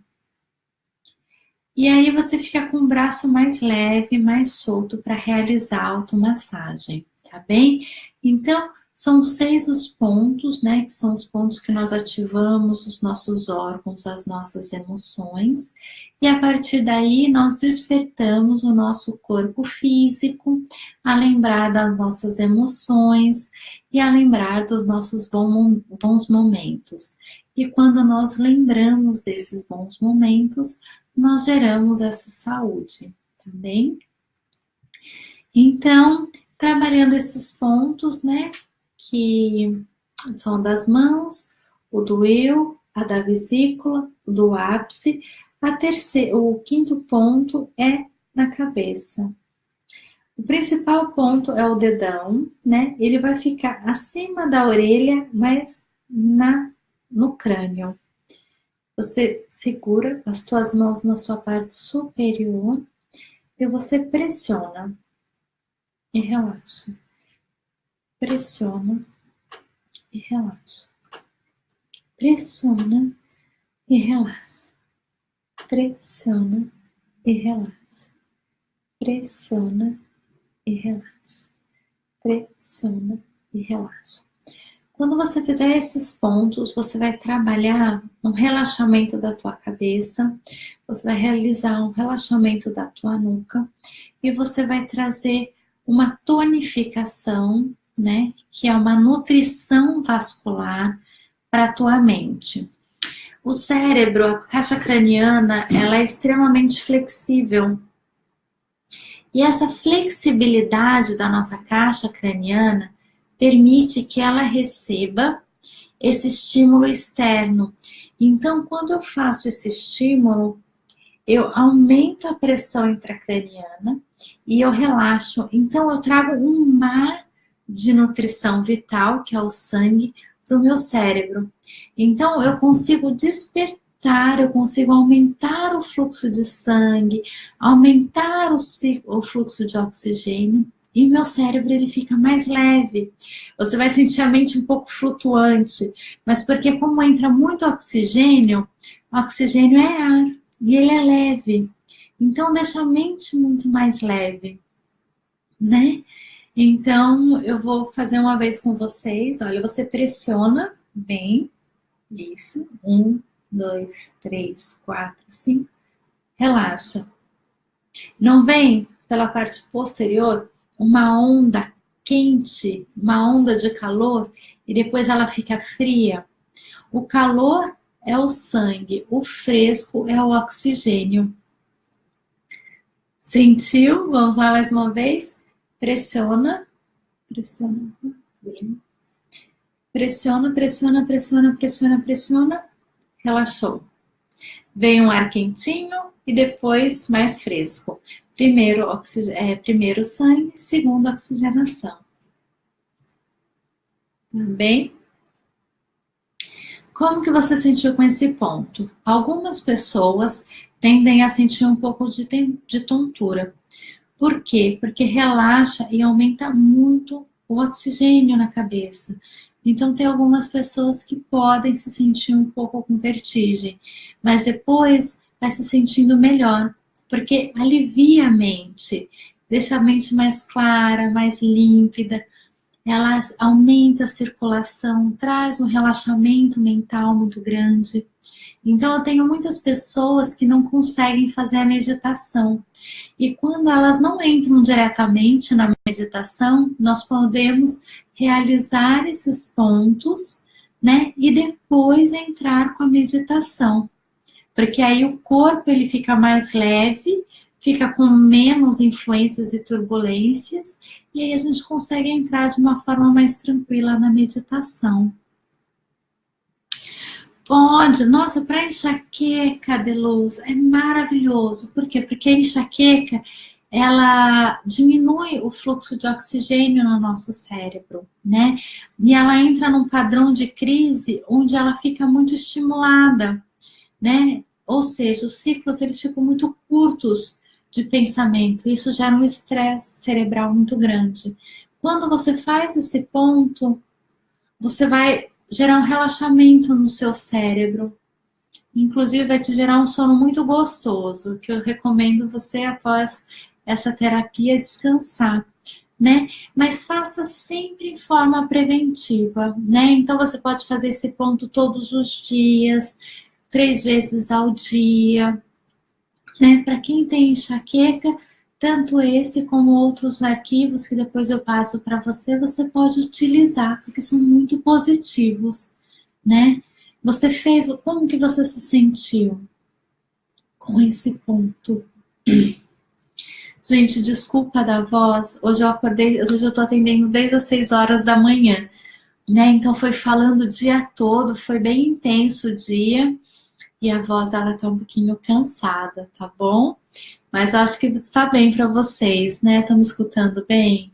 E aí você fica com o braço mais leve, mais solto para realizar a automassagem, tá bem? Então, são 6 os pontos, né? Que são os pontos que nós ativamos os nossos órgãos, as nossas emoções. E a partir daí, nós despertamos o nosso corpo físico a lembrar das nossas emoções e a lembrar dos nossos bons momentos. E quando nós lembramos desses bons momentos, nós geramos essa saúde, tá bem? Então, trabalhando esses pontos, né, que são das mãos, o do eu, a da vesícula, o do ápice, o quinto ponto é na cabeça. O principal ponto é o dedão, né, ele vai ficar acima da orelha, mas no crânio. Você segura as tuas mãos na sua parte superior e você pressiona e relaxa. Pressiona e relaxa. Pressiona e relaxa. Pressiona e relaxa. Pressiona e relaxa. Pressiona e relaxa. Quando você fizer esses pontos, você vai trabalhar um relaxamento da tua cabeça, você vai realizar um relaxamento da tua nuca e você vai trazer uma tonificação, né, que é uma nutrição vascular para a tua mente. O cérebro, a caixa craniana, ela é extremamente flexível. E essa flexibilidade da nossa caixa craniana permite que ela receba esse estímulo externo. Então, quando eu faço esse estímulo, eu aumento a pressão intracraniana e eu relaxo. Então, eu trago um mar de nutrição vital, que é o sangue, para o meu cérebro. Então, eu consigo despertar, eu consigo aumentar o fluxo de sangue, aumentar o fluxo de oxigênio. E meu cérebro ele fica mais leve. Você vai sentir a mente um pouco flutuante, mas porque como entra muito oxigênio é ar e ele é leve. Então deixa a mente muito mais leve, né? Então eu vou fazer uma vez com vocês. Olha, você pressiona bem. Isso. 1, 2, 3, 4, 5. Relaxa. Não vem pela parte posterior uma onda quente, uma onda de calor, e depois ela fica fria. O calor é o sangue, o fresco é o oxigênio. Sentiu? Vamos lá mais uma vez. Pressiona, pressiona, pressiona, pressiona, pressiona, pressiona, pressiona. Relaxou. Vem um ar quentinho e depois mais fresco. Primeiro sangue, segundo oxigenação. Tá bem? Como que você sentiu com esse ponto? Algumas pessoas tendem a sentir um pouco de tontura. Por quê? Porque relaxa e aumenta muito o oxigênio na cabeça. Então, tem algumas pessoas que podem se sentir um pouco com vertigem, mas depois vai se sentindo melhor, porque alivia a mente, deixa a mente mais clara, mais límpida, ela aumenta a circulação, traz um relaxamento mental muito grande. Então, eu tenho muitas pessoas que não conseguem fazer a meditação. E quando elas não entram diretamente na meditação, nós podemos realizar esses pontos, né? E depois entrar com a meditação. Porque aí o corpo ele fica mais leve, fica com menos influências e turbulências, e aí a gente consegue entrar de uma forma mais tranquila na meditação. Pode, nossa, para enxaqueca, Deluz, é maravilhoso. Por quê? Porque a enxaqueca, ela diminui o fluxo de oxigênio no nosso cérebro, né? E ela entra num padrão de crise onde ela fica muito estimulada, né? Ou seja, os ciclos eles ficam muito curtos de pensamento. Isso gera um estresse cerebral muito grande. Quando você faz esse ponto, você vai gerar um relaxamento no seu cérebro. Inclusive vai te gerar um sono muito gostoso, que eu recomendo você após essa terapia descansar, né? Mas faça sempre em forma preventiva, né? Então você pode fazer esse ponto todos os dias, 3 vezes ao dia, né? Para quem tem enxaqueca, tanto esse como outros arquivos que depois eu passo para você, você pode utilizar, porque são muito positivos, né? Você fez, como que você se sentiu com esse ponto? Gente, desculpa da voz, hoje eu acordei, hoje eu tô atendendo desde as 6 horas da manhã, né? Então foi falando o dia todo, foi bem intenso o dia, e a voz ela tá um pouquinho cansada, tá bom? Mas eu acho que está bem para vocês, né? Estão me escutando bem?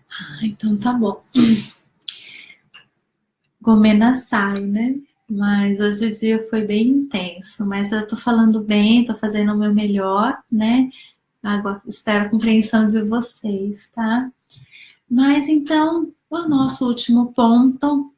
Ah, então tá bom. Gomena sai, né? Mas hoje o dia foi bem intenso. Mas eu tô falando bem, tô fazendo o meu melhor, né? Agora espero a compreensão de vocês, tá? Mas então, o nosso último ponto,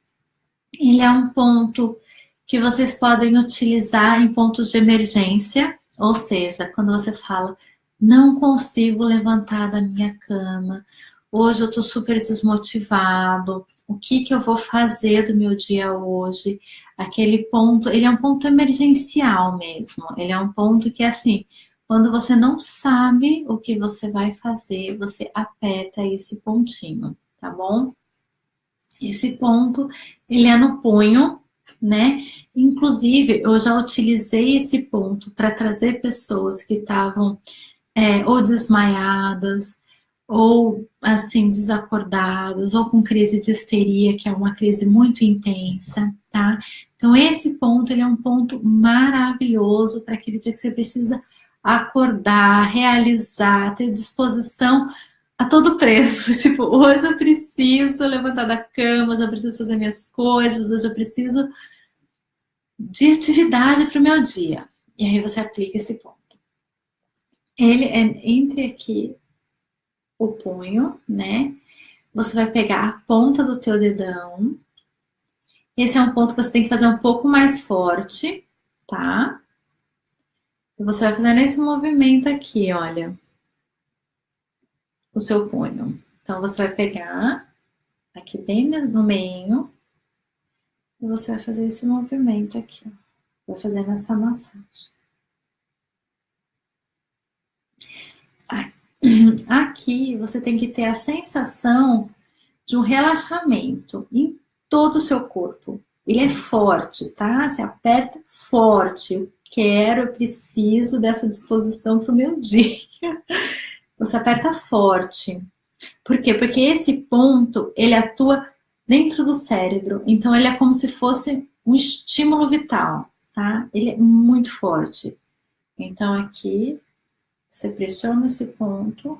ele é um ponto que vocês podem utilizar em pontos de emergência, ou seja, quando você fala, não consigo levantar da minha cama, hoje eu tô super desmotivado, o que que eu vou fazer do meu dia hoje? Aquele ponto, ele é um ponto emergencial mesmo, ele é um ponto que assim, quando você não sabe o que você vai fazer, você aperta esse pontinho, tá bom? Esse ponto, ele é no punho, né? Inclusive, eu já utilizei esse ponto para trazer pessoas que estavam ou desmaiadas, ou assim, desacordadas, ou com crise de histeria, que é uma crise muito intensa, tá? Então, esse ponto, ele é um ponto maravilhoso para aquele dia que você precisa acordar, realizar, ter disposição a todo preço. Tipo, hoje eu preciso levantar da cama, hoje eu preciso fazer minhas coisas, hoje eu preciso de atividade para o meu dia. E aí você aplica esse ponto. Ele é entre aqui o punho, né? Você vai pegar a ponta do teu dedão. Esse é um ponto que você tem que fazer um pouco mais forte, tá? E você vai fazendo esse movimento aqui, olha. O seu punho. Então, você vai pegar aqui bem no meio e você vai fazer esse movimento aqui, ó. Vai fazendo essa massagem. Aqui você tem que ter a sensação de um relaxamento em todo o seu corpo. Ele é forte, tá? Você aperta forte. Eu preciso dessa disposição para o meu dia. Você aperta forte. Por quê? Porque esse ponto, ele atua dentro do cérebro. Então, ele é como se fosse um estímulo vital, tá? Ele é muito forte. Então, aqui, você pressiona esse ponto,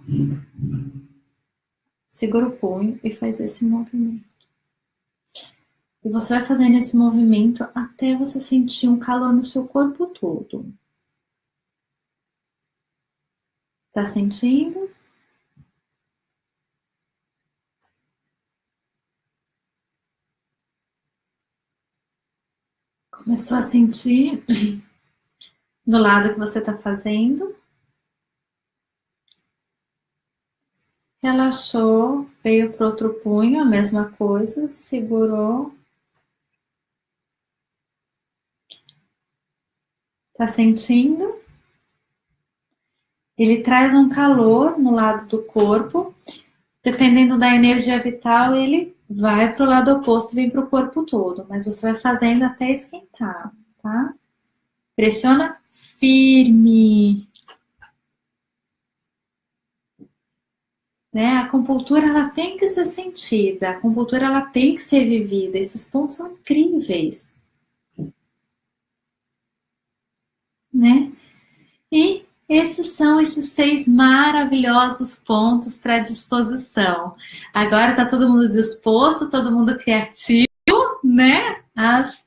segura o punho e faz esse movimento. E você vai fazendo esse movimento até você sentir um calor no seu corpo todo. Tá sentindo? Começou a sentir do lado que você tá fazendo? Relaxou, veio pro outro punho, a mesma coisa, segurou. Tá sentindo? Ele traz um calor no lado do corpo. Dependendo da energia vital, ele vai para o lado oposto e vem para o corpo todo. Mas você vai fazendo até esquentar, tá? Pressiona firme. Né? A acupuntura ela tem que ser sentida, a acupuntura ela tem que ser vivida. Esses pontos são incríveis, né? E esses são esses 6 maravilhosos pontos para disposição. Agora está todo mundo disposto, todo mundo criativo, né? Às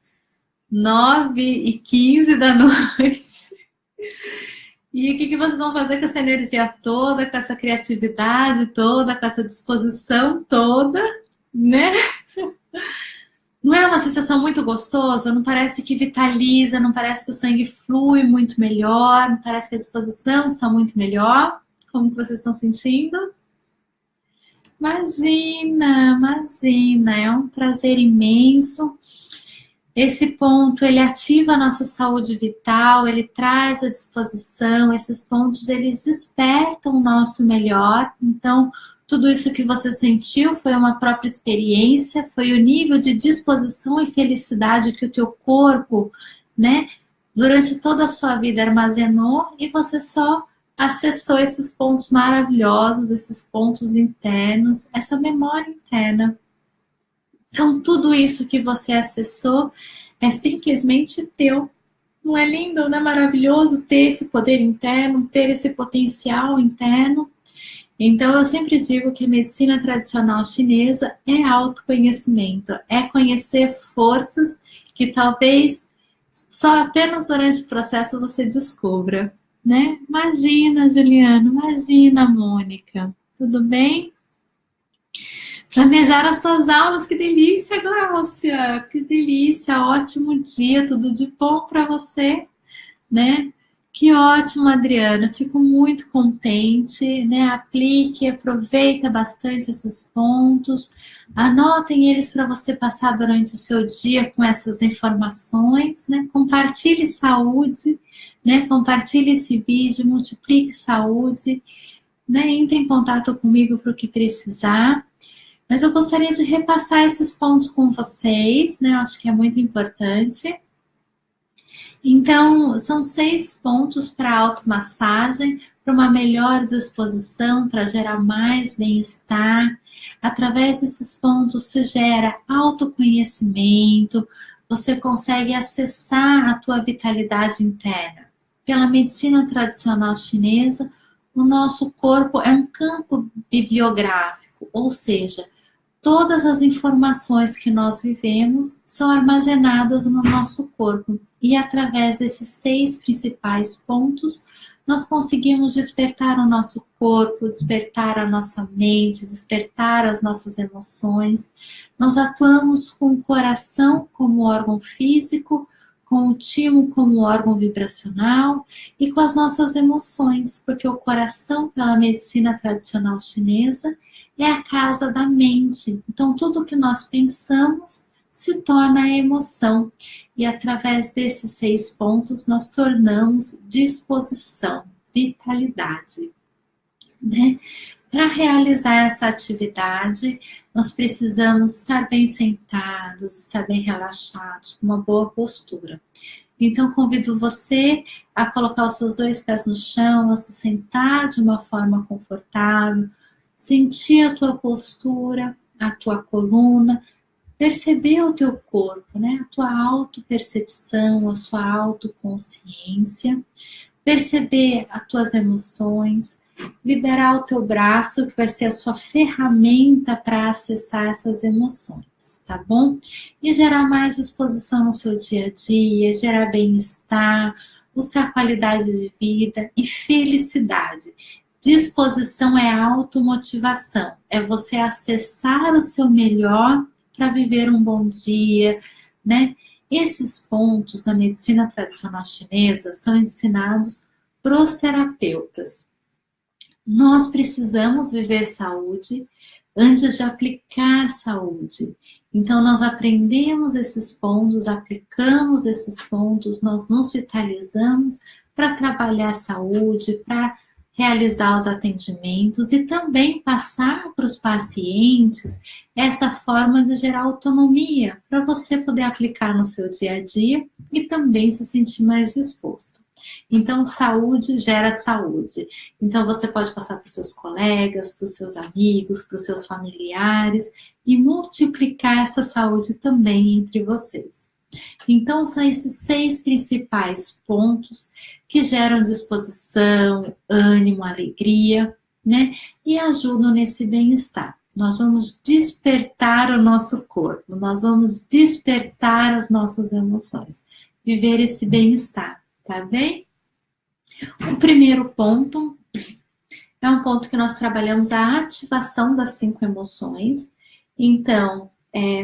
9h15 da noite. E o que vocês vão fazer com essa energia toda, com essa criatividade toda, com essa disposição toda, né? Não é uma sensação muito gostosa? Não parece que vitaliza, não parece que o sangue flui muito melhor, não parece que a disposição está muito melhor? Como que vocês estão sentindo? Imagina, imagina, é um prazer imenso. Esse ponto, ele ativa a nossa saúde vital, ele traz a disposição, esses pontos, eles despertam o nosso melhor. Então, tudo isso que você sentiu foi uma própria experiência, foi o nível de disposição e felicidade que o teu corpo, né, durante toda a sua vida armazenou e você só acessou esses pontos maravilhosos, esses pontos internos, essa memória interna. Então, tudo isso que você acessou é simplesmente teu. Não é lindo, não é maravilhoso ter esse poder interno, ter esse potencial interno? Então, eu sempre digo que a medicina tradicional chinesa é autoconhecimento, é conhecer forças que talvez só apenas durante o processo você descubra, né? Imagina, Juliana, imagina, Mônica. Tudo bem? Planejar as suas aulas, que delícia, Gláucia, que delícia, ótimo dia, tudo de bom para você, né? Que ótimo, Adriana, fico muito contente, né? Aplique, aproveita bastante esses pontos, anotem eles para você passar durante o seu dia com essas informações, né? Compartilhe saúde, né? Compartilhe esse vídeo, multiplique saúde, né? Entre em contato comigo para o que precisar. Mas eu gostaria de repassar esses pontos com vocês, né? Eu acho que é muito importante. Então, são 6 pontos para automassagem, para uma melhor disposição, para gerar mais bem-estar. Através desses pontos se gera autoconhecimento, você consegue acessar a tua vitalidade interna. Pela medicina tradicional chinesa, o nosso corpo é um campo bibliográfico, ou seja, todas as informações que nós vivemos são armazenadas no nosso corpo. E através desses 6 principais pontos, nós conseguimos despertar o nosso corpo, despertar a nossa mente, despertar as nossas emoções. Nós atuamos com o coração como órgão físico, com o timo como órgão vibracional e com as nossas emoções, porque o coração, pela medicina tradicional chinesa, é a casa da mente. Então, tudo que nós pensamos se torna emoção. E através desses 6 pontos, nós tornamos disposição, vitalidade. né? Para realizar essa atividade, nós precisamos estar bem sentados, estar bem relaxados, com uma boa postura. Então, convido você a colocar os seus 2 pés no chão, a se sentar de uma forma confortável, sentir a tua postura, a tua coluna, perceber o teu corpo, né? A tua autopercepção, a sua autoconsciência, perceber as tuas emoções, liberar o teu braço, que vai ser a sua ferramenta para acessar essas emoções, tá bom? E gerar mais disposição no seu dia a dia, gerar bem-estar, buscar qualidade de vida e felicidade. Disposição é automotivação, é você acessar o seu melhor para viver um bom dia, né? Esses pontos na medicina tradicional chinesa são ensinados para os terapeutas. Nós precisamos viver saúde antes de aplicar saúde. Então, nós aprendemos esses pontos, aplicamos esses pontos, nós nos vitalizamos para trabalhar a saúde, para realizar os atendimentos e também passar para os pacientes essa forma de gerar autonomia para você poder aplicar no seu dia a dia e também se sentir mais disposto. Então, saúde gera saúde. Então, você pode passar para os seus colegas, para os seus amigos, para os seus familiares e multiplicar essa saúde também entre vocês. Então, são esses 6 principais pontos que geram disposição, ânimo, alegria, né? E ajudam nesse bem-estar. Nós vamos despertar o nosso corpo, nós vamos despertar as nossas emoções, viver esse bem-estar, tá bem? O primeiro ponto é um ponto que nós trabalhamos a ativação das 5 emoções. Então,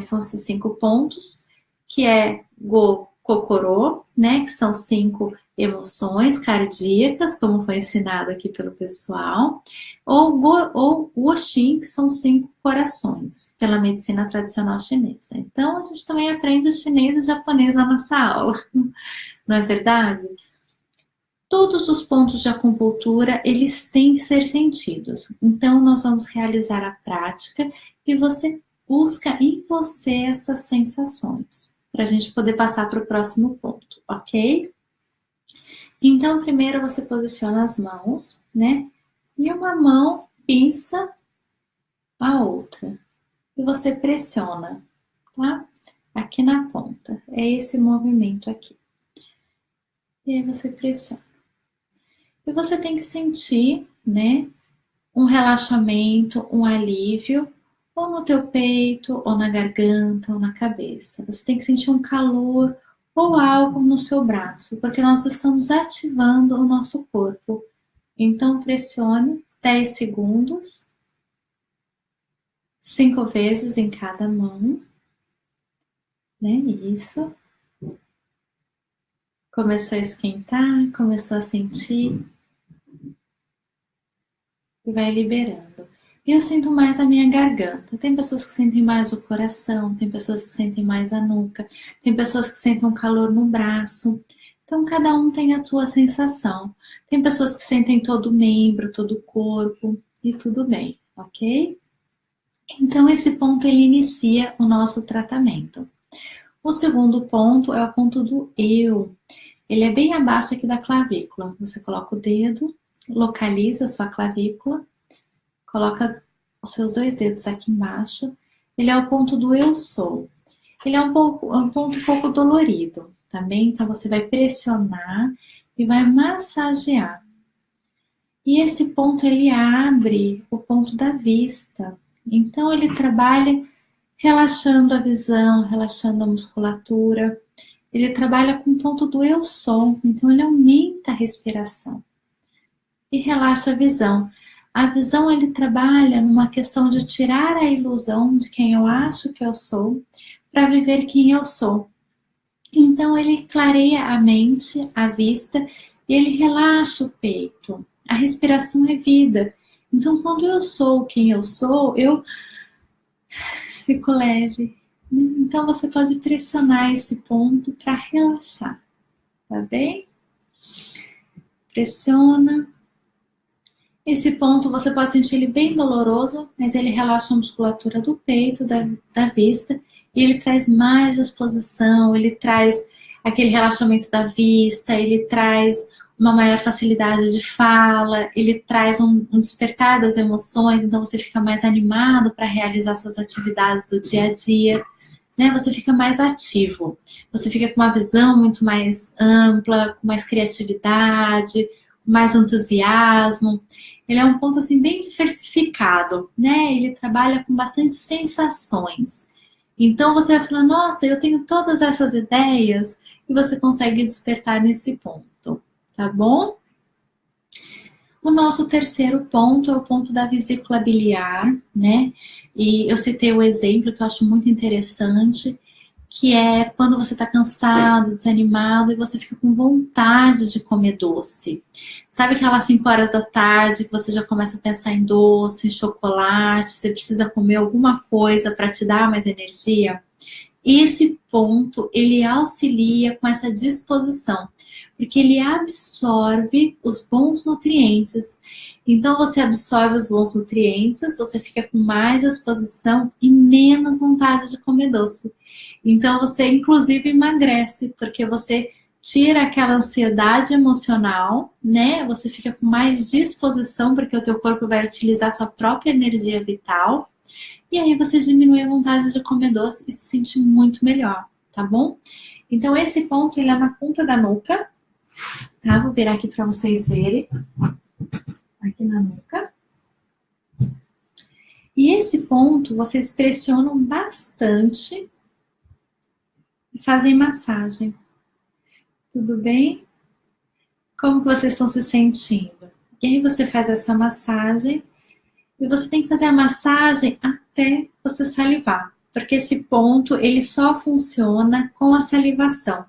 são esses 5 pontos, que é Go, Kokoro, né? Que são 5 emoções cardíacas, como foi ensinado aqui pelo pessoal, ou Woshin, que são 5 corações, pela medicina tradicional chinesa. Então, a gente também aprende chinês e japonês na nossa aula, não é verdade? Todos os pontos de acupuntura, eles têm que ser sentidos. Então, nós vamos realizar a prática e você busca em você essas sensações, para a gente poder passar para o próximo ponto, ok? Então, primeiro você posiciona as mãos, né? E uma mão pinça a outra. E você pressiona, tá? Aqui na ponta. É esse movimento aqui. E aí você pressiona. E você tem que sentir, né? Um relaxamento, um alívio, ou no teu peito, ou na garganta, ou na cabeça. Você tem que sentir um calor ou algo no seu braço, porque nós estamos ativando o nosso corpo. Então, pressione 10 segundos, 5 vezes em cada mão, né? Isso. Começou a esquentar, começou a sentir e vai liberando. Eu sinto mais a minha garganta. Tem pessoas que sentem mais o coração, tem pessoas que sentem mais a nuca, tem pessoas que sentem um calor no braço. Então, cada um tem a sua sensação. Tem pessoas que sentem todo o membro, todo o corpo, e tudo bem, ok? Então, esse ponto ele inicia o nosso tratamento. O segundo ponto é o ponto do eu. Ele é bem abaixo aqui da clavícula. Você coloca o dedo, localiza a sua clavícula, coloca os seus 2 dedos aqui embaixo. Ele é o ponto do eu sou. Ele é um ponto um pouco dolorido, tá bem? Então, você vai pressionar e vai massagear. E esse ponto, ele abre o ponto da vista. Então, ele trabalha relaxando a visão, relaxando a musculatura. Ele trabalha com o ponto do eu sou. Então, ele aumenta a respiração. E relaxa a visão. A visão, ele trabalha numa questão de tirar a ilusão de quem eu acho que eu sou, para viver quem eu sou. Então, ele clareia a mente, a vista, e ele relaxa o peito. A respiração é vida. Então, quando eu sou quem eu sou, eu fico leve. Então, você pode pressionar esse ponto para relaxar, tá bem? Pressiona. Esse ponto você pode sentir ele bem doloroso, mas ele relaxa a musculatura do peito, da vista, e ele traz mais disposição, ele traz aquele relaxamento da vista, ele traz uma maior facilidade de fala, ele traz um despertar das emoções, então você fica mais animado para realizar suas atividades do dia a dia, né? Você fica mais ativo, você fica com uma visão muito mais ampla, com mais criatividade, com mais entusiasmo. Ele é um ponto assim bem diversificado, né? Ele trabalha com bastante sensações. Então você vai falar, nossa, eu tenho todas essas ideias, e você consegue despertar nesse ponto, tá bom? O nosso terceiro ponto é o ponto da vesícula biliar, né? E eu citei o exemplo que eu acho muito interessante, que é quando você está cansado, desanimado e você fica com vontade de comer doce. Sabe aquelas 5 horas da tarde que você já começa a pensar em doce, em chocolate, você precisa comer alguma coisa para te dar mais energia? Esse ponto, ele auxilia com essa disposição, porque ele absorve os bons nutrientes. Então, você absorve os bons nutrientes, você fica com mais disposição e menos vontade de comer doce. Então, você, inclusive, emagrece, porque você tira aquela ansiedade emocional, né? Você fica com mais disposição, porque o teu corpo vai utilizar sua própria energia vital. E aí você diminui a vontade de comer doce e se sente muito melhor, tá bom? Então, esse ponto, ele é na ponta da nuca, tá? Vou virar aqui para vocês verem. Aqui na nuca. E esse ponto, vocês pressionam bastante e fazem massagem. Tudo bem? Como que vocês estão se sentindo? E aí você faz essa massagem e você tem que fazer a massagem até você salivar, porque esse ponto ele só funciona com a salivação,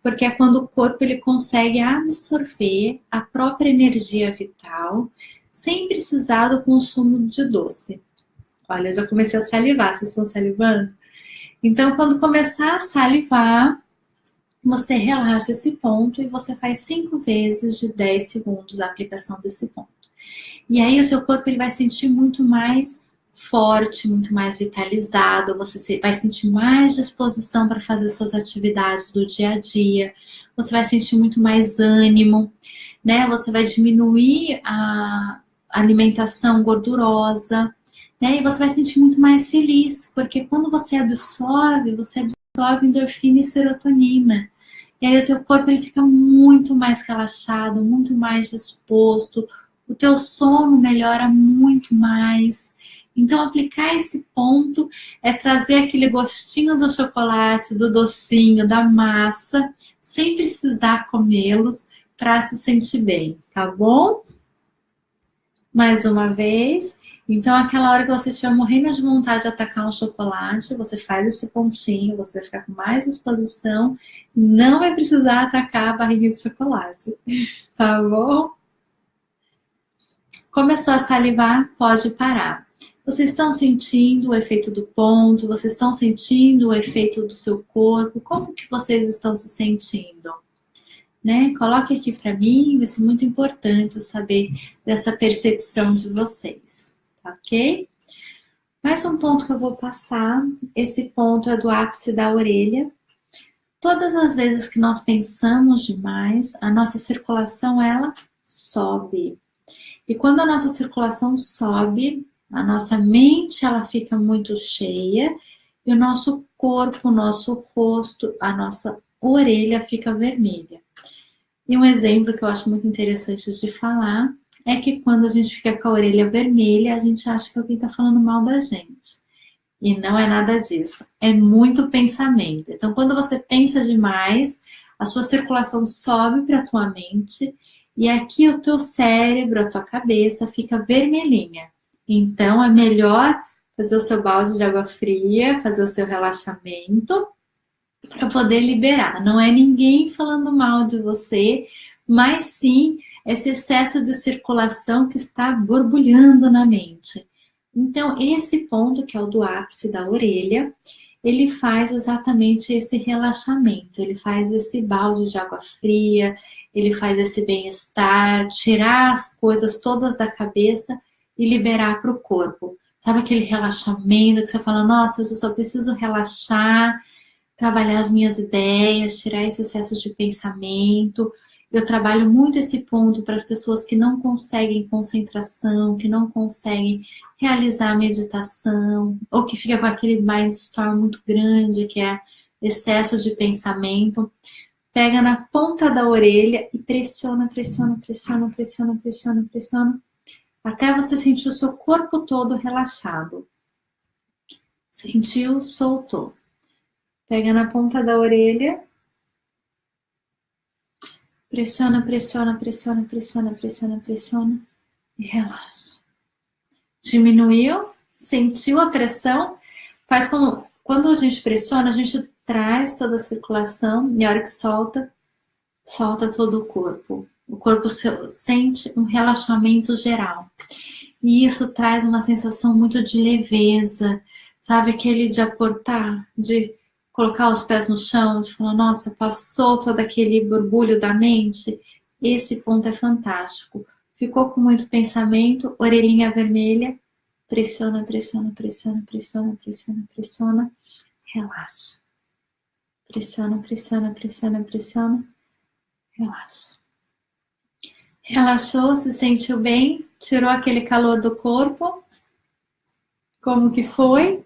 porque é quando o corpo ele consegue absorver a própria energia vital sem precisar do consumo de doce. Olha, eu já comecei a salivar, vocês estão salivando? Então, quando começar a salivar, você relaxa esse ponto e você faz 5 vezes de 10 segundos a aplicação desse ponto. E aí o seu corpo ele vai sentir muito mais forte, muito mais vitalizado, você vai sentir mais disposição para fazer suas atividades do dia a dia, você vai sentir muito mais ânimo, né? Você vai diminuir a alimentação gordurosa, né? E você vai sentir muito mais feliz, porque quando você absorve endorfina e serotonina. E aí o teu corpo ele fica muito mais relaxado, muito mais disposto, o teu sono melhora muito mais. Então, aplicar esse ponto é trazer aquele gostinho do chocolate, do docinho, da massa, sem precisar comê-los para se sentir bem, tá bom? Mais uma vez. Então, aquela hora que você estiver morrendo de vontade de atacar um chocolate, você faz esse pontinho, você vai ficar com mais disposição, não vai precisar atacar a barrinha de chocolate, tá bom? Começou a salivar, pode parar. Vocês estão sentindo o efeito do ponto? Vocês estão sentindo o efeito do seu corpo? Como que vocês estão se sentindo? Né? Coloque aqui para mim, vai ser muito importante saber dessa percepção de vocês, tá ok? Mais um ponto que eu vou passar, esse ponto é do ápice da orelha. Todas as vezes que nós pensamos demais, a nossa circulação, ela sobe. E quando a nossa circulação sobe, a nossa mente, ela fica muito cheia e o nosso corpo, o nosso rosto, a nossa orelha fica vermelha. E um exemplo que eu acho muito interessante de falar é que quando a gente fica com a orelha vermelha, a gente acha que alguém está falando mal da gente. E não é nada disso. É muito pensamento. Então, quando você pensa demais, a sua circulação sobe para a tua mente e aqui o teu cérebro, a tua cabeça fica vermelhinha. Então, é melhor fazer o seu balde de água fria, fazer o seu relaxamento para poder liberar. Não é ninguém falando mal de você, mas sim esse excesso de circulação que está borbulhando na mente. Então, esse ponto, que é o do ápice da orelha, ele faz exatamente esse relaxamento, ele faz esse balde de água fria, ele faz esse bem-estar, tirar as coisas todas da cabeça e liberar para o corpo. Sabe aquele relaxamento que você fala, nossa, eu só preciso relaxar, trabalhar as minhas ideias, tirar esse excesso de pensamento. Eu trabalho muito esse ponto para as pessoas que não conseguem concentração, que não conseguem realizar a meditação, ou que fica com aquele mindstorm muito grande, que é excesso de pensamento. Pega na ponta da orelha e pressiona, pressiona, pressiona, pressiona, pressiona, pressiona, até você sentir o seu corpo todo relaxado. Sentiu, soltou. Pega na ponta da orelha. Pressiona, pressiona, pressiona, pressiona, pressiona, pressiona e relaxa. Diminuiu, sentiu a pressão, faz como quando a gente pressiona, a gente traz toda a circulação e a hora que solta, solta todo o corpo. O corpo sente um relaxamento geral. E isso traz uma sensação muito de leveza, sabe? Aquele de aportar, de colocar os pés no chão, de falar, nossa, passou todo aquele borbulho da mente. Esse ponto é fantástico. Ficou com muito pensamento, orelhinha vermelha, pressiona, pressiona, pressiona, pressiona, pressiona, pressiona, relaxa. Pressiona, pressiona, pressiona, pressiona, relaxa. Relaxou, se sentiu bem, tirou aquele calor do corpo. Como que foi?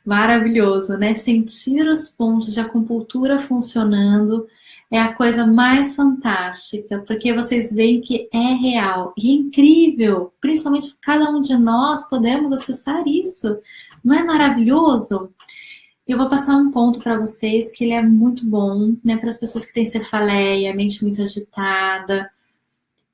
Maravilhoso, né? Sentir os pontos de acupuntura funcionando é a coisa mais fantástica, porque vocês veem que é real e é incrível, principalmente cada um de nós podemos acessar isso. Não é maravilhoso? Eu vou passar um ponto para vocês que ele é muito bom, né, para as pessoas que têm cefaleia, mente muito agitada.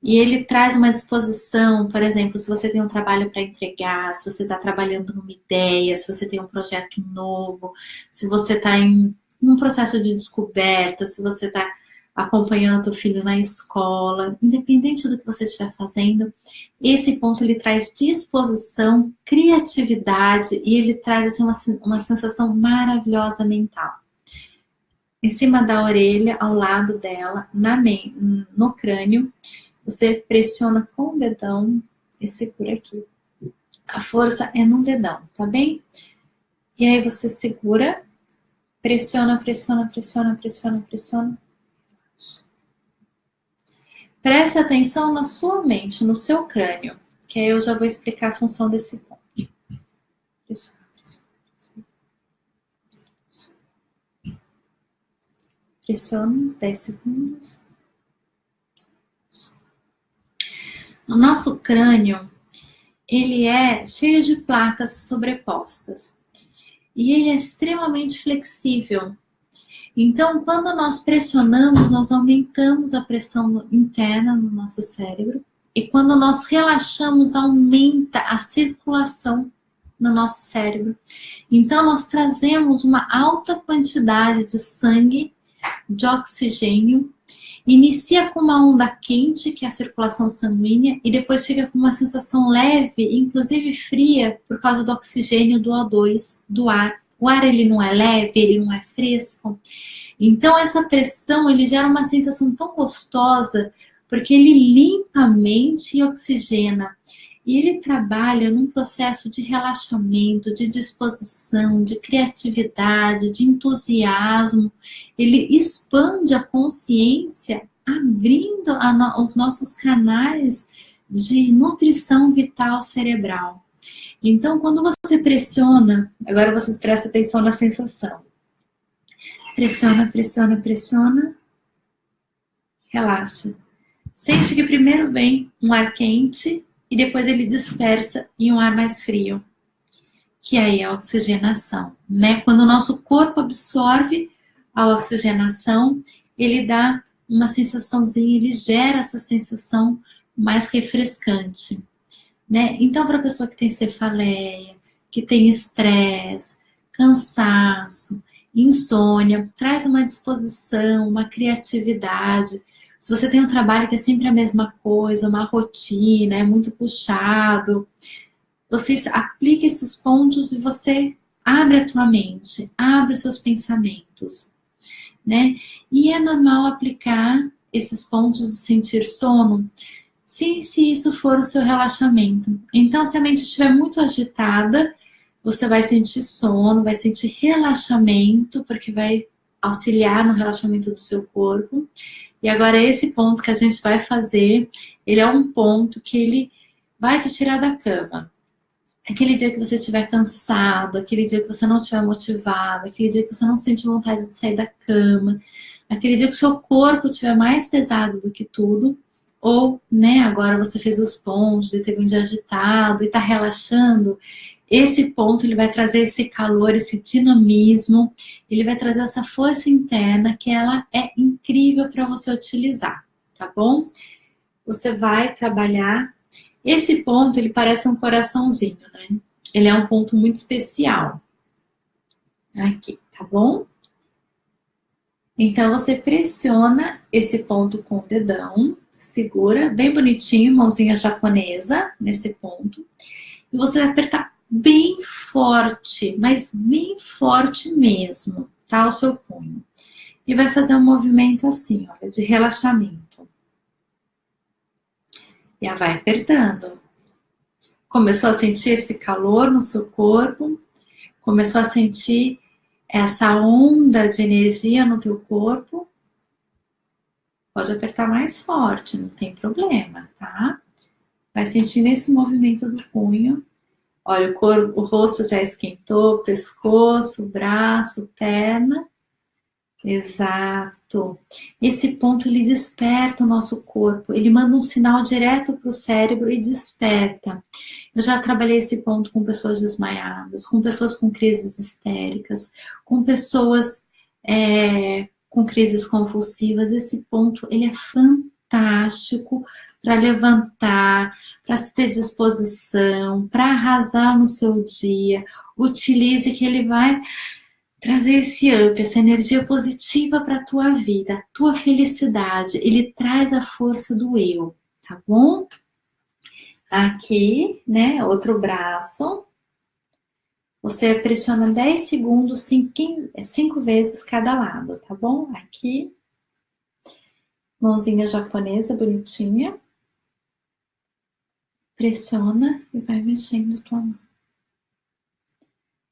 E ele traz uma disposição, por exemplo, se você tem um trabalho para entregar, se você está trabalhando numa ideia, se você tem um projeto novo, se você está em um processo de descoberta, se você está acompanhando o filho na escola, independente do que você estiver fazendo, esse ponto ele traz disposição, criatividade e ele traz assim, uma sensação maravilhosa mental. Em cima da orelha, ao lado dela, no crânio, você pressiona com o dedão e segura aqui. A força é no dedão, tá bem? E aí você segura, pressiona, pressiona, pressiona, pressiona, pressiona. Preste atenção na sua mente, no seu crânio, que aí eu já vou explicar a função desse ponto. Pressiona, pressiona, pressiona. Pressiona 10 segundos. O nosso crânio, ele é cheio de placas sobrepostas. E ele é extremamente flexível. Então, quando nós pressionamos, nós aumentamos a pressão interna no nosso cérebro. E quando nós relaxamos, aumenta a circulação no nosso cérebro. Então, nós trazemos uma alta quantidade de sangue, de oxigênio. Inicia com uma onda quente, que é a circulação sanguínea, e depois fica com uma sensação leve, inclusive fria, por causa do oxigênio do O2, do ar. O ar ele não é leve, ele não é fresco. Então essa pressão ele gera uma sensação tão gostosa, porque ele limpa a mente e oxigena. E ele trabalha num processo de relaxamento, de disposição, de criatividade, de entusiasmo. Ele expande a consciência, abrindo os nossos canais de nutrição vital cerebral. Então, quando você pressiona, agora vocês prestem atenção na sensação. Pressiona, pressiona, pressiona. Relaxa. Sente que primeiro vem um ar quente e depois ele dispersa em um ar mais frio, que aí é a oxigenação, né? Quando o nosso corpo absorve a oxigenação, ele dá uma sensaçãozinha, ele gera essa sensação mais refrescante, né? Então, para a pessoa que tem cefaleia, que tem estresse, cansaço, insônia, traz uma disposição, uma criatividade. Se você tem um trabalho que é sempre a mesma coisa, uma rotina, é muito puxado, você aplica esses pontos e você Abre a tua mente, abre os seus pensamentos, né? E é normal aplicar esses pontos de sentir sono, se isso for o seu relaxamento. Então, se a mente estiver muito agitada, você vai sentir sono, vai sentir relaxamento, porque vai auxiliar no relaxamento do seu corpo. E agora esse ponto que a gente vai fazer, ele é um ponto que ele vai te tirar da cama. Aquele dia que você estiver cansado, aquele dia que você não estiver motivado, aquele dia que você não sente vontade de sair da cama, aquele dia que o seu corpo estiver mais pesado do que tudo, ou, né, agora você fez os pontos e teve um dia agitado e está relaxando, esse ponto ele vai trazer esse calor, esse dinamismo, ele vai trazer essa força interna que ela é incrível para você utilizar, tá bom? Você vai trabalhar. Esse ponto ele parece um coraçãozinho, né? Ele é um ponto muito especial. Aqui, tá bom? Então você pressiona esse ponto com o dedão, segura bem bonitinho, mãozinha japonesa nesse ponto, e você vai apertar bem forte, mas bem forte mesmo, tá? O seu punho. E vai fazer um movimento assim, olha, de relaxamento. E vai apertando. Começou a sentir esse calor no seu corpo, começou a sentir essa onda de energia no teu corpo. Pode apertar mais forte, não tem problema, tá? Vai sentindo esse movimento do punho. Olha, o rosto já esquentou, pescoço, braço, perna. Exato. Esse ponto, ele desperta o nosso corpo. Ele manda um sinal direto para o cérebro e desperta. Eu já trabalhei esse ponto com pessoas desmaiadas, com pessoas com crises histéricas, com pessoas com crises convulsivas. Esse ponto, ele é fantástico para levantar, para se ter disposição, para arrasar no seu dia. Utilize que ele vai trazer esse up, essa energia positiva para a tua vida, a tua felicidade. Ele traz a força do eu, tá bom? Aqui, né, outro braço. Você pressiona 10 segundos, 5 vezes cada lado, tá bom? Aqui. Mãozinha japonesa, bonitinha. Pressiona e vai mexendo tua mão.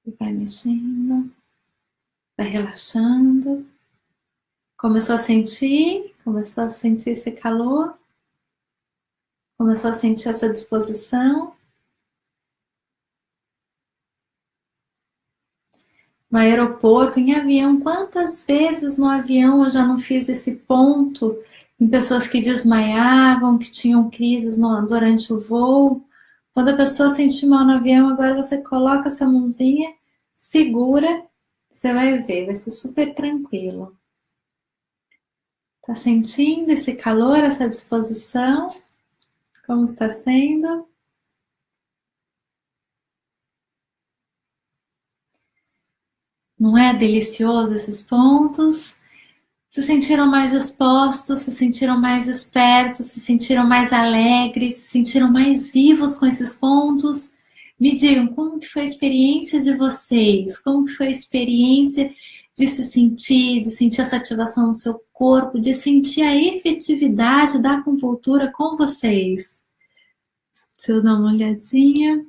E vai mexendo. Vai relaxando. Começou a sentir esse calor. Começou a sentir essa disposição. No aeroporto, em avião, quantas vezes no avião eu já não fiz esse ponto em pessoas que desmaiavam, que tinham crises durante o voo. Quando a pessoa sente mal no avião, agora você coloca essa mãozinha, segura, você vai ver, vai ser super tranquilo. Tá sentindo esse calor, essa disposição? Como está sendo? Não é delicioso esses pontos? Se sentiram mais dispostos, se sentiram mais despertos, se sentiram mais alegres, se sentiram mais vivos com esses pontos? Me digam, como que foi a experiência de vocês? Como que foi a experiência de se sentir, de sentir essa ativação no seu corpo, de sentir a efetividade da acupuntura com vocês? Deixa eu dar uma olhadinha.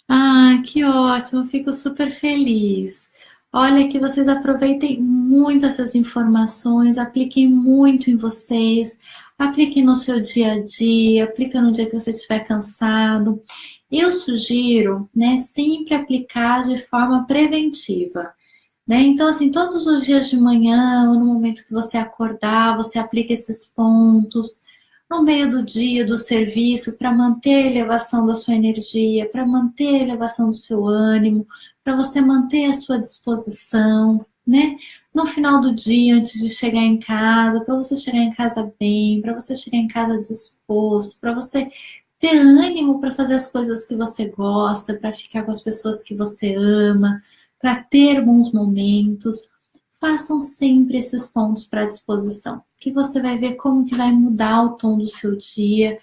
Ah, que ótimo, fico super feliz. Olha, que vocês aproveitem muito essas informações, apliquem muito em vocês, apliquem no seu dia a dia, apliquem no dia que você estiver cansado. Eu sugiro, né, sempre aplicar de forma preventiva, né? Então, assim, todos os dias de manhã, ou no momento que você acordar, você aplica esses pontos no meio do dia, do serviço, para manter a elevação da sua energia, para manter a elevação do seu ânimo, para você manter a sua disposição, né? No final do dia, antes de chegar em casa, para você chegar em casa bem, para você chegar em casa disposto, para você ter ânimo para fazer as coisas que você gosta, para ficar com as pessoas que você ama, para ter bons momentos. Façam sempre esses pontos para disposição, que você vai ver como que vai mudar o tom do seu dia,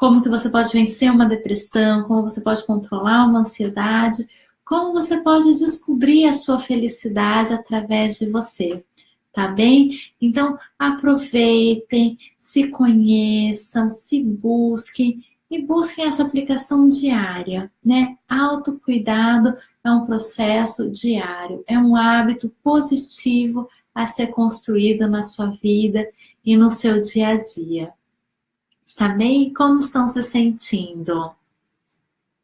como que você pode vencer uma depressão, como você pode controlar uma ansiedade, como você pode descobrir a sua felicidade através de você, tá bem? Então, aproveitem, se conheçam, se busquem e busquem essa aplicação diária, né? Autocuidado é um processo diário, é um hábito positivo a ser construído na sua vida e no seu dia a dia. Tá bem? Como estão se sentindo?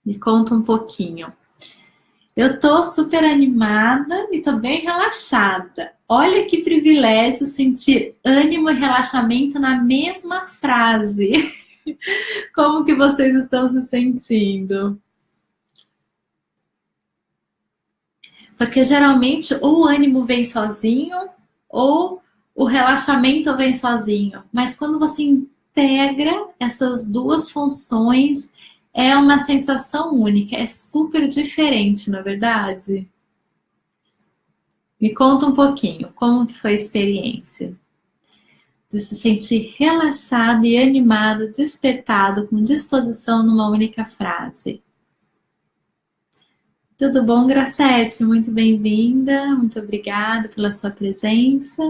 Me conta um pouquinho. Eu tô super animada e tô bem relaxada. Olha que privilégio sentir ânimo e relaxamento na mesma frase. Como que vocês estão se sentindo? Porque geralmente ou o ânimo vem sozinho ou o relaxamento vem sozinho. Mas quando você integra essas duas funções, é uma sensação única, é super diferente, não é verdade? Me conta um pouquinho, como que foi a experiência? De se sentir relaxado e animado, despertado, com disposição numa única frase. Tudo bom, Gracete? Muito bem-vinda, muito obrigada pela sua presença.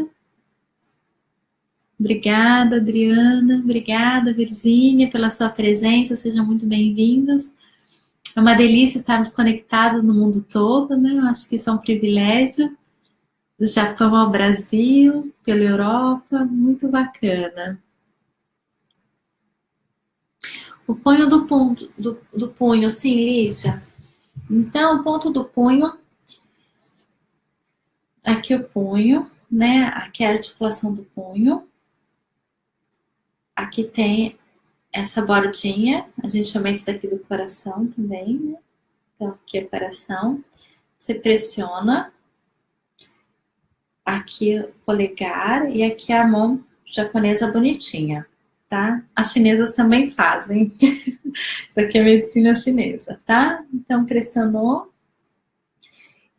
Obrigada, Adriana. Obrigada, Virgínia, pela sua presença. Sejam muito bem-vindos. É uma delícia estarmos conectados no mundo todo, né? Eu acho que isso é um privilégio. Do Japão ao Brasil, pela Europa, muito bacana. O ponto do punho, sim, Lígia. Então, o ponto do punho, aqui o punho, né? Aqui é a articulação do punho. Aqui tem essa bordinha, a gente chama isso daqui do coração também, né? Então, aqui é o coração. Você pressiona. Aqui o polegar e aqui a mão japonesa bonitinha, tá? As chinesas também fazem. Isso aqui é medicina chinesa, tá? Então, pressionou.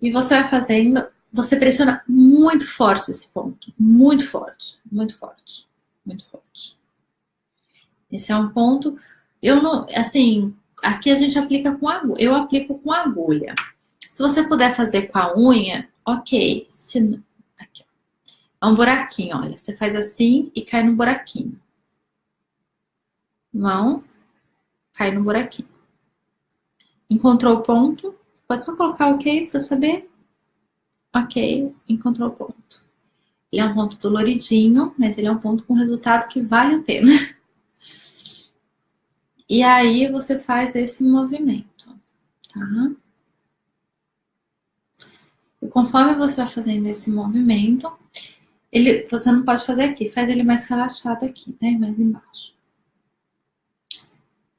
E você vai fazendo. Você pressiona muito forte esse ponto. Muito forte. Muito forte. Muito forte. Esse é um ponto. Eu não. Assim, aqui a gente aplica com agulha. Eu aplico com agulha. Se você puder fazer com a unha, ok. Se, aqui, ó. É um buraquinho, olha. Você faz assim e cai no buraquinho. Mão, cai no buraquinho. Encontrou o ponto? Pode só colocar ok para saber. Ok, encontrou o ponto. Ele é um ponto doloridinho, mas ele é um ponto com resultado que vale a pena. E aí você faz esse movimento, tá? E conforme você vai fazendo esse movimento, você não pode fazer aqui, faz ele mais relaxado aqui, né? Mais embaixo.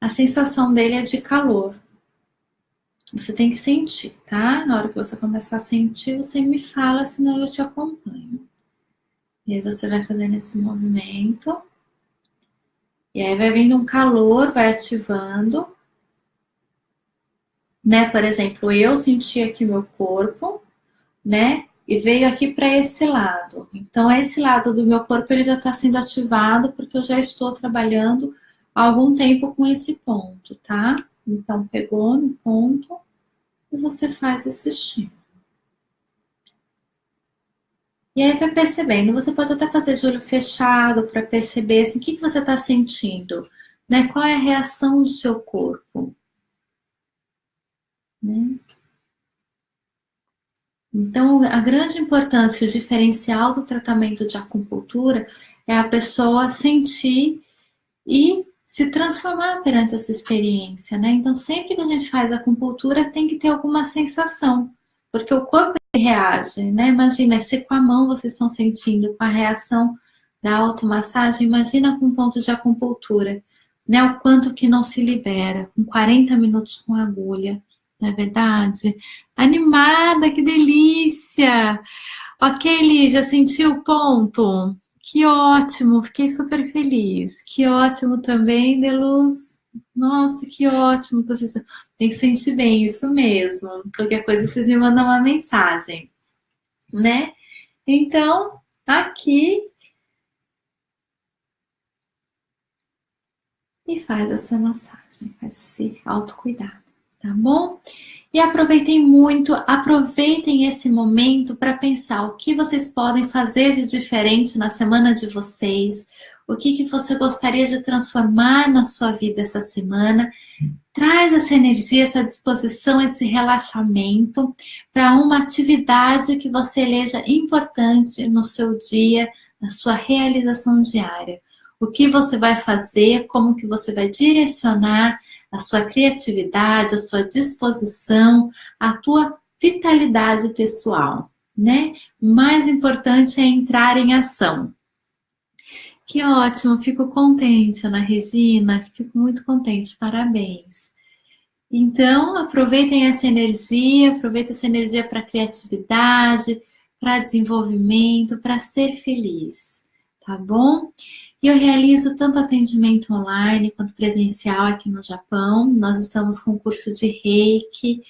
A sensação dele é de calor. Você tem que sentir, tá? Na hora que você começar a sentir, você me fala, senão eu te acompanho. E aí você vai fazendo esse movimento. E aí vai vindo um calor, vai ativando. Né? Por exemplo, eu senti aqui meu corpo, né? E veio aqui para esse lado. Então, esse lado do meu corpo ele já está sendo ativado porque eu já estou trabalhando há algum tempo com esse ponto, tá? Então, pegou no ponto e você faz esse estímulo. E aí vai percebendo, você pode até fazer de olho fechado para perceber assim, o que você está sentindo, né? Qual é a reação do seu corpo, né? Então, a grande importância, o diferencial do tratamento de acupuntura é a pessoa sentir e se transformar perante essa experiência, né? Então, sempre que a gente faz acupuntura, tem que ter alguma sensação, porque o corpo reage, né? Imagina, se com a mão vocês estão sentindo com a reação da automassagem, imagina com um ponto de acupuntura, né? O quanto que não se libera, com 40 minutos com agulha, não é verdade? Animada, que delícia! Ok, Lígia, sentiu o ponto? Que ótimo, fiquei super feliz. Que ótimo também, Deluz. Nossa, que ótimo que vocês tem que sentir bem, isso mesmo. Qualquer coisa vocês me mandam uma mensagem, né? Então, aqui. e faz essa massagem, faz esse autocuidado, tá bom? E aproveitem esse momento para pensar o que vocês podem fazer de diferente na semana de vocês, o que você gostaria de transformar na sua vida essa semana. Traz essa energia, essa disposição, esse relaxamento para uma atividade que você eleja importante no seu dia, na sua realização diária. O que você vai fazer, como que você vai direcionar a sua criatividade, a sua disposição, a tua vitalidade pessoal, né? O mais importante é entrar em ação. Que ótimo, fico contente, Ana Regina, fico muito contente, parabéns. Então, aproveitem essa energia para criatividade, para desenvolvimento, para ser feliz, tá bom? E eu realizo tanto atendimento online quanto presencial aqui no Japão. Nós estamos com um curso de Reiki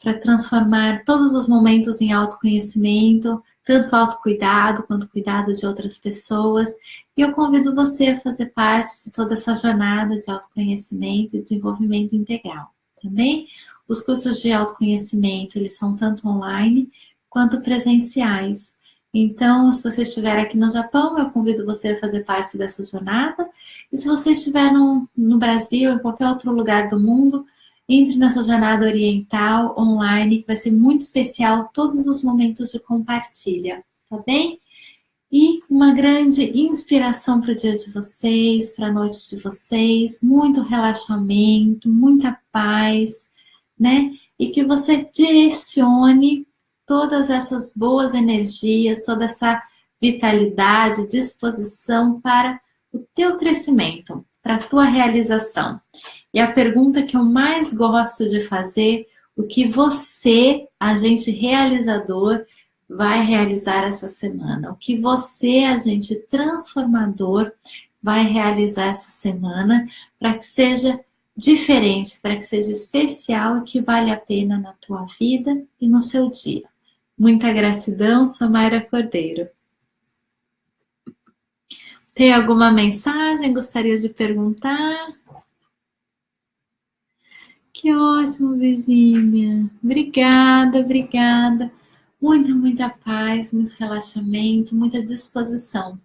para transformar todos os momentos em autoconhecimento, tanto autocuidado quanto cuidado de outras pessoas. E eu convido você a fazer parte de toda essa jornada de autoconhecimento e desenvolvimento integral. Também os cursos de autoconhecimento, eles são tanto online quanto presenciais. Então, se você estiver aqui no Japão, eu convido você a fazer parte dessa jornada. E se você estiver no Brasil, em qualquer outro lugar do mundo, entre nessa jornada oriental, online, que vai ser muito especial, todos os momentos de compartilha, tá bem? E uma grande inspiração para o dia de vocês, para a noite de vocês, muito relaxamento, muita paz, né? E que você direcione todas essas boas energias, toda essa vitalidade, disposição para o teu crescimento, para a tua realização. E a pergunta que eu mais gosto de fazer, o que você, agente realizador, vai realizar essa semana? O que você, agente transformador, vai realizar essa semana para que seja diferente, para que seja especial e que vale a pena na tua vida e no seu dia. Muita gratidão, Samaira Cordeiro. Tem alguma mensagem? Gostaria de perguntar? Que ótimo, Virgínia. Obrigada, obrigada. Muita paz, muito relaxamento, muita disposição.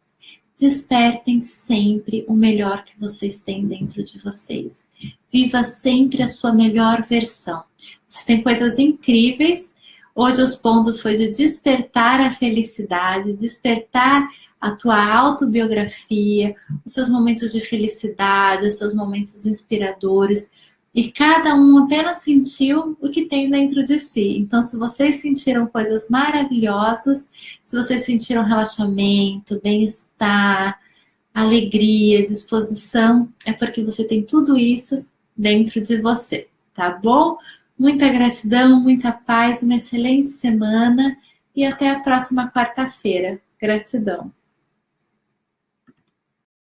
Despertem sempre o melhor que vocês têm dentro de vocês. Viva sempre a sua melhor versão. Vocês têm coisas incríveis. Hoje os pontos foi de despertar a felicidade, despertar a tua autobiografia, os seus momentos de felicidade, os seus momentos inspiradores. E cada um apenas sentiu o que tem dentro de si. Então, se vocês sentiram coisas maravilhosas, se vocês sentiram relaxamento, bem-estar, alegria, disposição, é porque você tem tudo isso dentro de você, tá bom? Muita gratidão, muita paz, uma excelente semana e até a próxima quarta-feira. Gratidão.